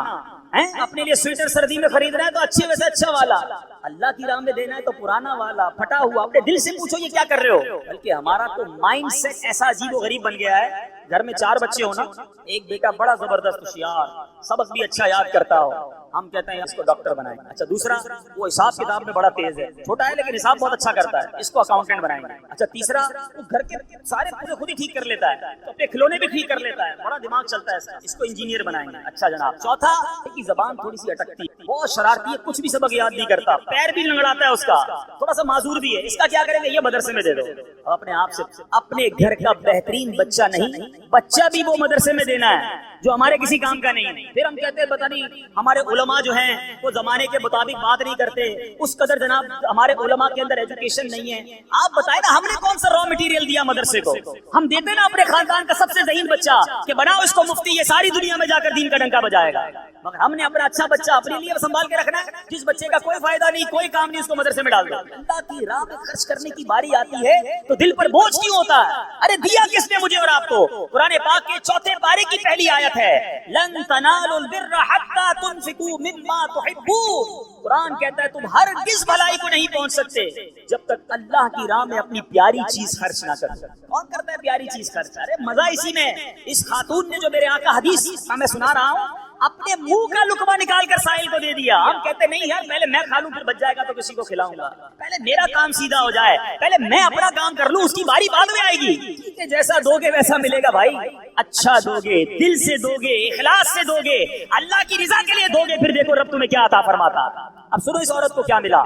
Speaker 2: اپنے لیے سویٹر سردی میں خرید رہے ہیں تو اچھے ویسے اچھا والا. اللہ کی راہ میں دینا ہے تو پرانا والا پھٹا ہوا. اپنے دل سے پوچھو یہ کیا کر رہے ہو. بلکہ ہمارا تو مائنڈ سیٹ ایسا عجیب و غریب بن گیا ہے. گھر میں 4 بچے ہونا, ایک بیٹا بڑا زبردست ہوشیار, سبق بھی اچھا یاد کرتا ہو, ہم کہتے ہیں اس کو ڈاکٹر بنائیں گے. اچھا دوسرا وہ حساب کتاب میں بڑا تیز ہے, چھوٹا ہے لیکن حساب بہت اچھا کرتا ہے, اس کو اکاؤنٹنٹ بنائیں گے. اچھا تیسرا وہ گھر کے سارے پورے خود ہی ٹھیک کر لیتا ہے, اپنے کھلونے بھی ٹھیک کر لیتا ہے, بڑا دماغ چلتا ہے اس کا, اس کو انجینئر بنائیں گے. اچھا جناب. چوتھا کی زبان تھوڑی سی اٹکتی ہے, بہت شرارتی ہے, کچھ بھی سبق یاد نہیں کرتا, پیر بھی لنگڑاتا ہے اس کا, تھوڑا سا معذور بھی ہے. اس کا کیا کریں گے, یہ مدرسے میں دے دو. اپنے آپ سے اپنے گھر کا بہترین بچہ نہیں, بچہ بھی وہ مدرسے میں دینا ہے جو ہمارے کسی کام کا نہیں ہے. پھر ہم کہتے ہیں پتہ نہیں ہمارے علماء جو ہیں وہ زمانے کے مطابق بات نہیں کرتے, اس قدر جناب ہمارے علماء کے اندر ایجوکیشن نہیں ہے. آپ بتائیں نا, ہم نے کون سا را مٹیریل دیا مدرسے کو. ہم دیتے نا اپنے خاندان کا سب سے ذہین بچہ کہ بناؤ اس کو مفتی, یہ ساری دنیا میں جا کر دین کا ڈنکا بجائے گا. مگر ہم نے اپنا اچھا بچہ اپنے لیے سنبھال کے رکھنا ہے, جس بچے کا کوئی فائدہ نہیں, کوئی کام نہیں, اس کو مدرسے میں ڈال دو. اللہ کی راہ میں خرچ کرنے کی باری آتی ہے تو دل پر بوجھ کیوں ہوتا ہے. ارے دیا کس نے مجھے اور آپ کو. قرآن پاک کے 4 پارے کی پہلی آیت ہے, لن تنالوا البر حتى تنفقوا مما تحبون. قرآن کہتا ہے تم ہرگز بھلائی کو نہیں پہنچ سکتے جب تک اللہ کی راہ میں اپنی پیاری چیز خرچ نہ کرو. کون کرتا ہے پیاری چیز خرچ؟ ارے مزہ اسی میں. اس خاتون نے جو میرے آقا حدیث میں سنا رہا ہوں, اپنے منہ کا لقمہ نکال کر سائل کو دے دیا. ہم کہتے نہیں یار پہلے میں کھا لوں پھر بچ جائے گا تو کسی کو کھلاؤں گا, پہلے میرا کام سیدھا ہو جائے, پہلے میں اپنا کام کر لوں, اس کی باری بعد میں آئے گی. ٹھیک ہے, جیسا دو گے ویسا ملے گا بھائی. اچھا دو گے, دل سے دو گے, اخلاص سے دو گے, اللہ کی رضا کے لیے دو گے, پھر دیکھو رب تمہیں کیا عطا فرماتا. اب سنو اس عورت کو کیا ملا,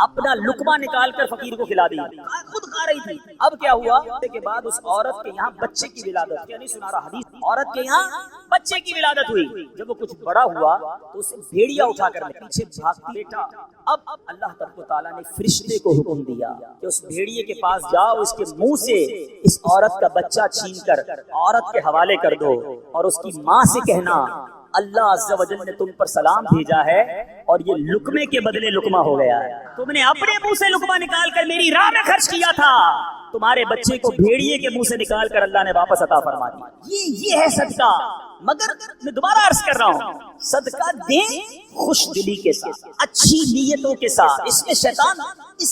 Speaker 2: اپنا لقمہ نکال کر فقیر کو کھلا دیا, خود کھا رہی تھی. اب کیا ہوا کے بعد اس عورت کے یہاں بچے کی ولادت, کیا نہیں سنا رہا حدیث, عورت کے یہاں بچے کی ولادت ہوئی. جب وہ کچھ بڑا ہوا تو اسے بھیڑیا اٹھا کر پیچھے بھاگتی بیٹا. اب اللہ تبارک و تعالیٰ نے فرشتے کو حکم دیا کہ اس بھیڑیے کے پاس جاؤ, اس کے منہ سے اس عورت کا بچہ چھین کر عورت کے حوالے کر دو, اور اس کی ماں سے کہنا اللہ عز و جل نے تم پر سلام بھیجا ہے اور یہ لقمے کے بدلے لقمہ ہو گیا ہے. تم نے اپنے منہ سے لقمہ نکال کر میری راہ میں خرچ کیا تھا, تمہارے بچے کو بھیڑیے کے منہ سے نکال کر اللہ نے واپس عطا فرما دیا. یہ ہے صدقہ. مگر میں دوبارہ عرض کر رہا ہوں, صدقہ دیں خوش دلی کے ساتھ, اچھی نیتوں کے ساتھ. اس میں شیطان اس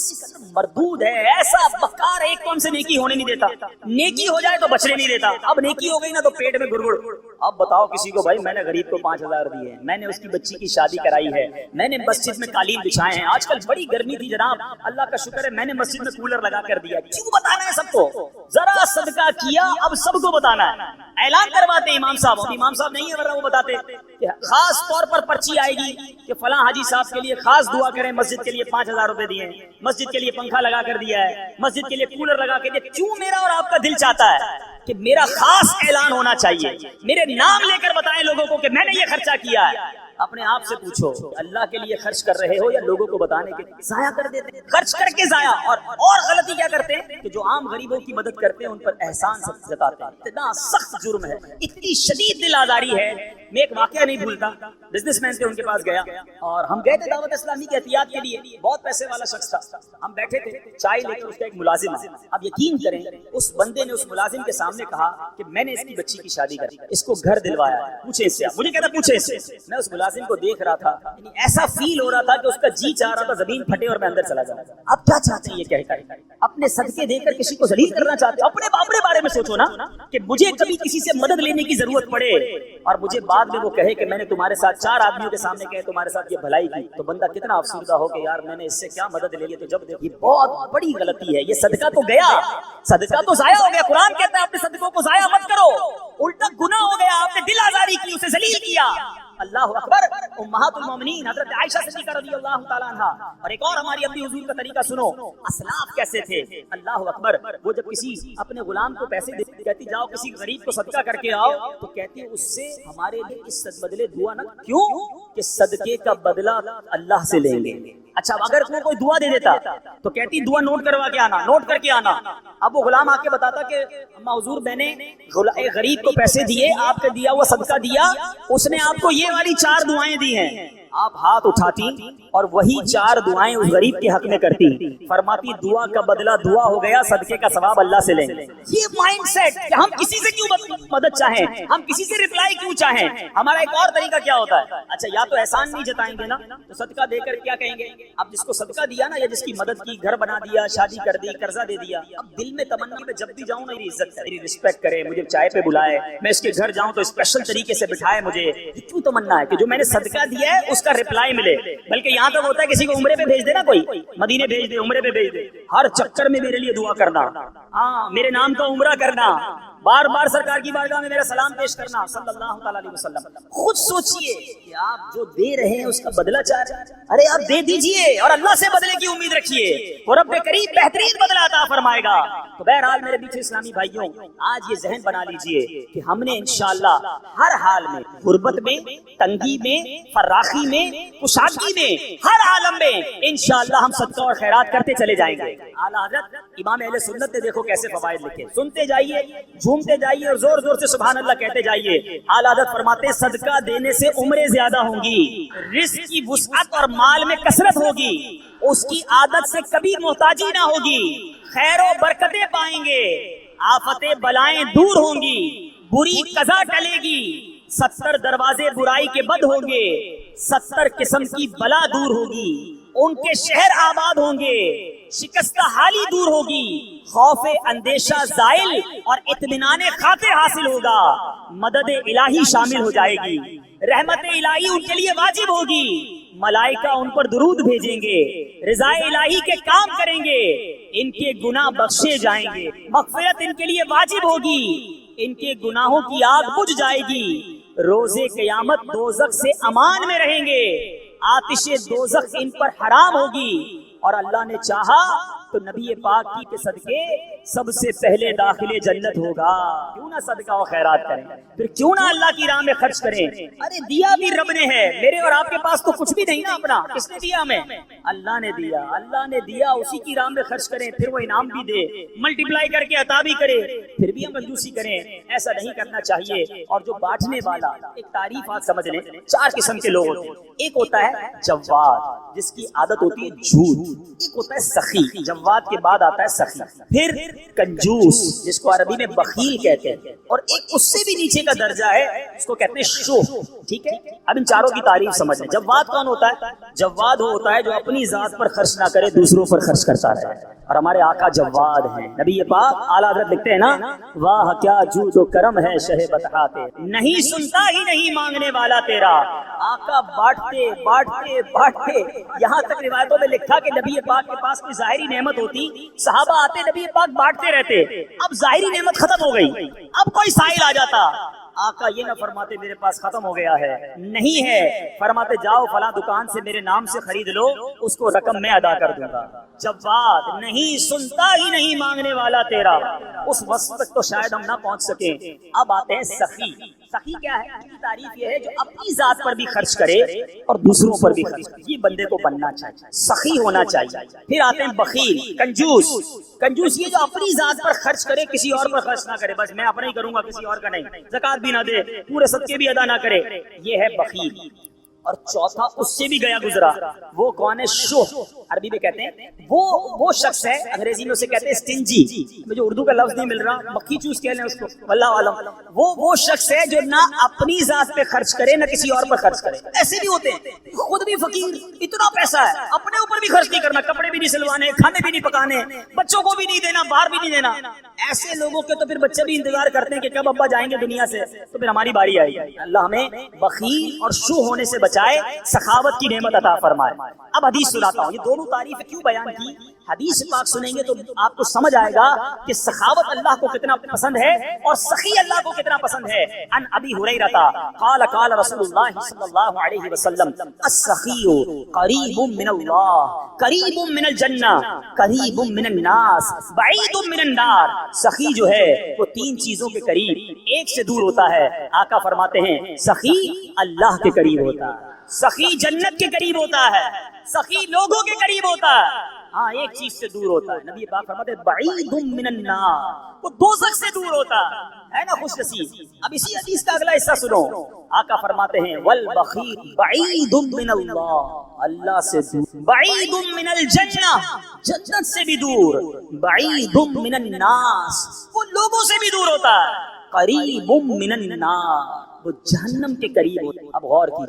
Speaker 2: مردود ہے, ایسا بکار, ایک تو ہم سے نیکی ہونے نہیں دیتا, نیکی ہو جائے تو بچنے نہیں دیتا. اب نیکی ہو گئی نا تو پیٹ میں گڑگڑ. اب بتاؤ کسی کو بھائی میں نے غریب کو 5000 دیے, میں نے اس کی بچی کی شادی کرائی ہے, میں نے مسجد میں قالین بچھائے ہیں, آج کل بڑی گرمی تھی جناب, اللہ کا شکر ہے میں نے مسجد میں کولر لگا کر دیا. کیوں بتانا ہے سب کو؟ ذرا صدقہ کیا اب سب کو بتانا ہے. اعلان کرواتے امام صاحب, امام صاحب نہیں ہے ورنہ وہ بتاتے کہ خاص طور پر پرچی آئے گی کہ فلاں حاجی صاحب کے لیے خاص دعا کریں, مسجد کے لیے 5000 روپے دیے, مسجد کے لیے پنکھا لگا کر دیا ہے, مسجد کے لیے کولر لگا کے دیا. کیوں میرا اور آپ کا دل چاہتا ہے کہ میرا خاص اعلان ہونا چاہیے, میرے نام لے کر بتائیں لوگوں کو کہ میں نے یہ خرچہ کیا ہے. اپنے آپ سے پوچھو اللہ کے لیے خرچ کر رہے ہو یا لوگوں کو بتانے کے ضائع کر دیتے ہیں؟ خرچ کر کے ضائع. اور غلطی کیا کرتے ہیں کہ جو عام غریبوں کی مدد کرتے ہیں ان پر احسان جتاتے ہیں. اتنا سخت جرم ہے, اتنی شدید دل آزاری ہے. میں ایک واقعہ نہیں بھولتا, بزنس مین تھے, ان کے پاس گیا اور ہم گئے تھے دعوت اسلامی کی احتیاط کے لیے. بہت پیسے والا شخص تھا, ہم بیٹھے تھے چائے لے کر, اس کا ایک ملازم ہے. اب یقین کریں اس بندے نے اس ملازم کے سامنے کہا کہ میں نے اس کی بچی کی شادی کری, اس کو گھر دلوایا, پوچھے اس سے. مجھے کہتا پوچھے اس سے. میں اس ملازم کو دیکھ رہا تھا, ایسا فیل ہو رہا تھا کہ اس کا جی چاہ رہا تھا زمین پھٹے اور میں اندر چلا جاؤں. اب کیا چاہتے ہیں یہ کہہ کر, اپنے صدقے دے کر کسی کو ذلیل کرنا چاہتے ہیں. اپنے بارے میں سوچو نا کہ مجھے کبھی کسی سے مدد لینے کی ضرورت پڑے اور مجھے بعد میں وہ کہے کہ میں نے تمہارے ساتھ 4 آدمیوں کے سامنے کہے تمہارے ساتھ یہ بھلائی کی, تو بندہ کتنا افسردہ ہو کہ یار میں نے اس سے کیا مدد لے لی. تو جب یہ بہت بڑی غلطی ہے. یہ صدقہ تو گیا, صدقہ تو ضائع ہو گیا. قرآن کہتا ہے اپنے صدقوں کو ضائع مت کرو, الٹا گناہ ہو گیا, آپ نے دل آزاری کی, اسے ذلیل کیا. اللہ اکبر. امہات المومنین حضرت عائشہ صدیقہ رضی اللہ تعالی عنہا, اور ایک اور ہماری اپنی حضور کا طریقہ سنو, اسلاف کیسے تھے. اللہ اکبر. وہ جب کسی اپنے غلام کو پیسے دیتی, کہتی جاؤ کسی غریب کو صدقہ کر کے آؤ, تو کہتی اس سے ہمارے لیے اس بدلے دعا نہ, کیوں کہ صدقے کا بدلہ اللہ سے لیں گے. اچھا اگر کوئی دعا دے دیتا تو کہتی دعا نوٹ کروا کے آنا، نوٹ کر کے آنا. اب وہ غلام آ کے بتاتا کہ اما حضور میں نے ایک غریب کو پیسے دیے، آپ کا دیا ہوا صدقہ دیا، اس نے آپ کو یہ والی 4 دعائیں دی ہیں. آپ ہاتھ اٹھاتی اور وہی 4 دعائیں اس غریب کے حق میں کرتی، فرماتی دعا کا بدلہ دعا ہو گیا، صدقے کا ثواب اللہ سے لیں. یہ مائنڈ سیٹ کہ ہم کسی سے کیوں مدد چاہیں، ہم کسی سے ریپلائی کیوں چاہیں. ہمارا ایک اور طریقہ کیا ہوتا ہے، اچھا یا تو احسان نہیں جتائیں گے نا تو صدقہ دے کر کیا کہیں گے. اب جس کو صدقہ دیا نا یا جس کی مدد کی، گھر بنا دیا، شادی کر دی، قرضہ دے دیا، اب دل میں تمنا میں جب بھی جاؤں میری عزت کرے، میری رسپیکٹ کرے، مجھے چائے پہ بلائے، میں اس کے گھر جاؤں تو اسپیشل طریقے سے بٹھائے مجھے. یہ کیوں تمنا ہے کہ جو میں نے صدقہ دیا ہے اس کا ریپلائی ملے. بلکہ یہاں تک ہوتا ہے کسی کو عمرے پہ بھیج دے نا، کوئی مدینے بھیج دے، عمرے پہ بھیج دے، ہر چکر میں میرے لیے دعا کرنا، ہاں میرے نام کا عمرہ کرنا، بار بار سرکار کی بارگاہ میں میرا سلام پیش کرنا صلی اللہ تعالی علیہ وسلم. خود سوچئے کہ آپ جو دے رہے ہیں اس کا بدلہ چاہ رہے ہیں، ارے آپ دے دیجئے اور اللہ سے بدلے کی امید رکھیے، وہ رب کریم بہترین بدلہ عطا فرمائے گا. تو بہرحال میرے بیچ اسلامی بھائیوں، آج یہ ذہن بنا لیجئے کہ ہم نے انشاءاللہ ہر حال میں، غربت میں، تنگی میں، فراخی میں، کشادگی میں، ہر عالم میں انشاءاللہ ہم صدقہ اور خیرات کرتے چلے جائیں گے. اعلیٰ حضرت امام اہل سنت نے دیکھو کیسے فوائد لکھے، سنتے جائیے، جھومتے جائیے اور زور زور سے سبحان اللہ کہتے جائیے. اعلیٰ حضرت فرماتے ہیں صدقہ دینے سے عمریں زیادہ ہوں گی، رزق کی وسعت اور مال میں کثرت ہوگی، اس کی عادت سے کبھی محتاجی نہ ہوگی، خیر و برکتیں پائیں گے، آفتیں بلائیں دور ہوں گی، بری قضا ٹلے گی، 70 دروازے برائی کے بند ہوں گے، 70 قسم کی بلا دور ہوگی، ان کے شہر آباد ہوں گے، شکستہ حالی دور ہوگی، خوف اندیشہ زائل اور اطمینان خاطر حاصل ہوگا، مدد الہی شامل ہو جائے گی، رحمت الہی ان کے لیے واجب ہوگی، ملائکہ ان پر درود بھیجیں گے، رضا الہی کے کام کریں گے، ان کے گناہ بخشے جائیں گے، مغفرت ان کے لیے واجب ہوگی، ان کے گناہوں کی آگ بجھ جائے گی، روز قیامت دوزخ سے امان میں رہیں گے، آتش دوزخ ان پر حرام ہوگی، اور اللہ نے چاہا تو نبی پاک کی کے صدقے سب سے پہلے داخل جنت ہوگا. کیوں نہ صدقہ و خیرات کریں، پھر کیوں نہ اللہ کی راہ میں خرچ کریں. ارے دیا بھی رب نے ہے، میرے اور آپ کے پاس تو کچھ بھی نہیں نا اپنا، کس نے دیا ہمیں؟ اللہ نے دیا، اللہ نے دیا، اسی کی راہ میں خرچ کریں، پھر وہ انعام بھی دے، ملٹیپلائی کر کے عطا بھی کرے، پھر بھی ہم کنجوسی کریں. ایسا نہیں کرنا چاہیے. اور جو بانٹنے والا، ایک تعریف آپ سمجھ لیں، 4 قسم کے لوگ ہوتے ہیں. ایک ہوتا ہے جواد، جس کی عادت ہوتی ہے جھوٹ. ایک ہوتا ہے سخی، جواد کے بعد آتا ہے سخی. پھر کنجوس، جس کو عربی میں بخیل کہتے ہیں. اور ایک اس سے بھی نیچے کا درجہ ہے، اس کو کہتے ہیں شوخ. ٹھیک ہے، اب ان چاروں کی تعریف سمجھ لیں. جواد کون ہوتا ہے؟ جواد وہ ہوتا ہے جو اپنی ذات پر خرچ نہ کرے، دوسروں پر خرچ کرتا رہے. اور ہمارے آقا جواد ہیں. نبی پاک اعلیٰ حضرت لکھتے ہیں نا، واہ کیا جود و کرم ہے شہ بطحا تیرا، نہیں سنتا ہی نہیں مانگنے والا تیرا. آقا بانٹتے بانٹتے بانٹتے، یہاں تک روایتوں میں لکھا کہ نبی پاک کے پاس کوئی ظاہری نعمت ہوتی، صحابہ آتے، نبی پاک بانٹتے رہتے. اب ظاہری نعمت ختم ہو گئی، اب کوئی سائل آ جاتا، آقا یہ نہ فرماتے میرے پاس ختم ہو گیا ہے، نہیں ہے، فرماتے جاؤ فلاں دکان سے میرے نام سے خرید لو، اس کو رقم میں ادا کر دوں گا. جواد، نہیں سنتا ہی نہیں مانگنے والا تیرا. اس وقت تک تو شاید ہم نہ پہنچ سکیں. اب آتے ہیں سخی. سخی کیا ہے؟ اس کی تعریف یہ ہے جو اپنی ذات پر بھی خرچ کرے اور دوسروں پر بھی خرچ کرے. یہ بندے کو بننا چاہیے، سخی ہونا چاہیے. پھر آتے ہیں بخیل، کنجوس. کنجوس یہ جو اپنی ذات پر خرچ کرے، کسی اور پر خرچ نہ کرے، بس میں اپنا ہی کروں گا، کسی اور کا نہیں، زکات بھی نہ دے، پورے صدقے بھی ادا نہ کرے. یہ ہے بخیل. اور چوتھا اس سے بھی گیا گزرا، وہ کون ہے؟ شوہ. عربی میں کہتے ہیں وہ شخص ہے، انگریزی میں اسے کہتے ہیں سٹنجی. مجھے اردو کا لفظ نہیں مل رہا، مکھی چوز کہہ لیں اس کو، واللہ عالم. وہ شخص ہے جو نہ اپنی ذات پہ خرچ کرے نہ کسی اور پر خرچ کرے. ایسے بھی ہوتے ہیں، خود بھی فقیر، اتنا پیسہ ہے، اپنے اوپر بھی خرچ نہیں کرنا، کپڑے بھی نہیں سلوانے، کھانے بھی نہیں پکانے، بچوں کو بھی نہیں دینا، باہر بھی نہیں دینا. ایسے لوگوں کے تو پھر بچے بھی انتظار کرتے ہیں کہ کب ابا جائیں گے دنیا سے تو پھر ہماری باری آئے گی. اللہ ہمیں بخیل اور شوہ ہونے سے بچائے، سخاوت کی نعمت عطا فرمائے. اب حدیث سناتا ہوں. یہ دونوں تعریف کیوں بیان کی؟ حدیث پاک سنیں گے تو آپ کو سمجھ آئے گا کہ سخاوت اللہ کو کتنا پسند ہے اور سخی اللہ کو کتنا پسند ہے. ان ابی ہریرہ قال قال رسول اللہ صلی اللہ علیہ وسلم السخی قریب من اللہ قریب من الجنہ قریب من الناس بعید من النار. سخی جو ہے وہ تین چیزوں کے قریب، ایک سے دور ہوتا ہے. آقا فرماتے ہیں سخی اللہ کے قریب ہوتا ہے، سخی جنت کے قریب ہوتا ہے، سخی لوگوں کے قریب ہوتا ہے. ہاں ایک چیز سے دور ہوتا ہے. نبی پاک فرماتے ہیں بعید من النار، وہ دوزخ سے دور ہوتا ہے نا خوش نصیب. اب اسی حدیث کا اگلا حصہ سنو. آقا فرماتے ہیں والبخیل بعید من اللہ، اللہ سے دور، بعید من الجنہ، جنت سے بھی دور، بعید من الناس، وہ لوگوں سے بھی دور ہوتا ہے، قریب من النار، وہ جہنم کے قریب ہوتا ہے. اب غور کیجیے.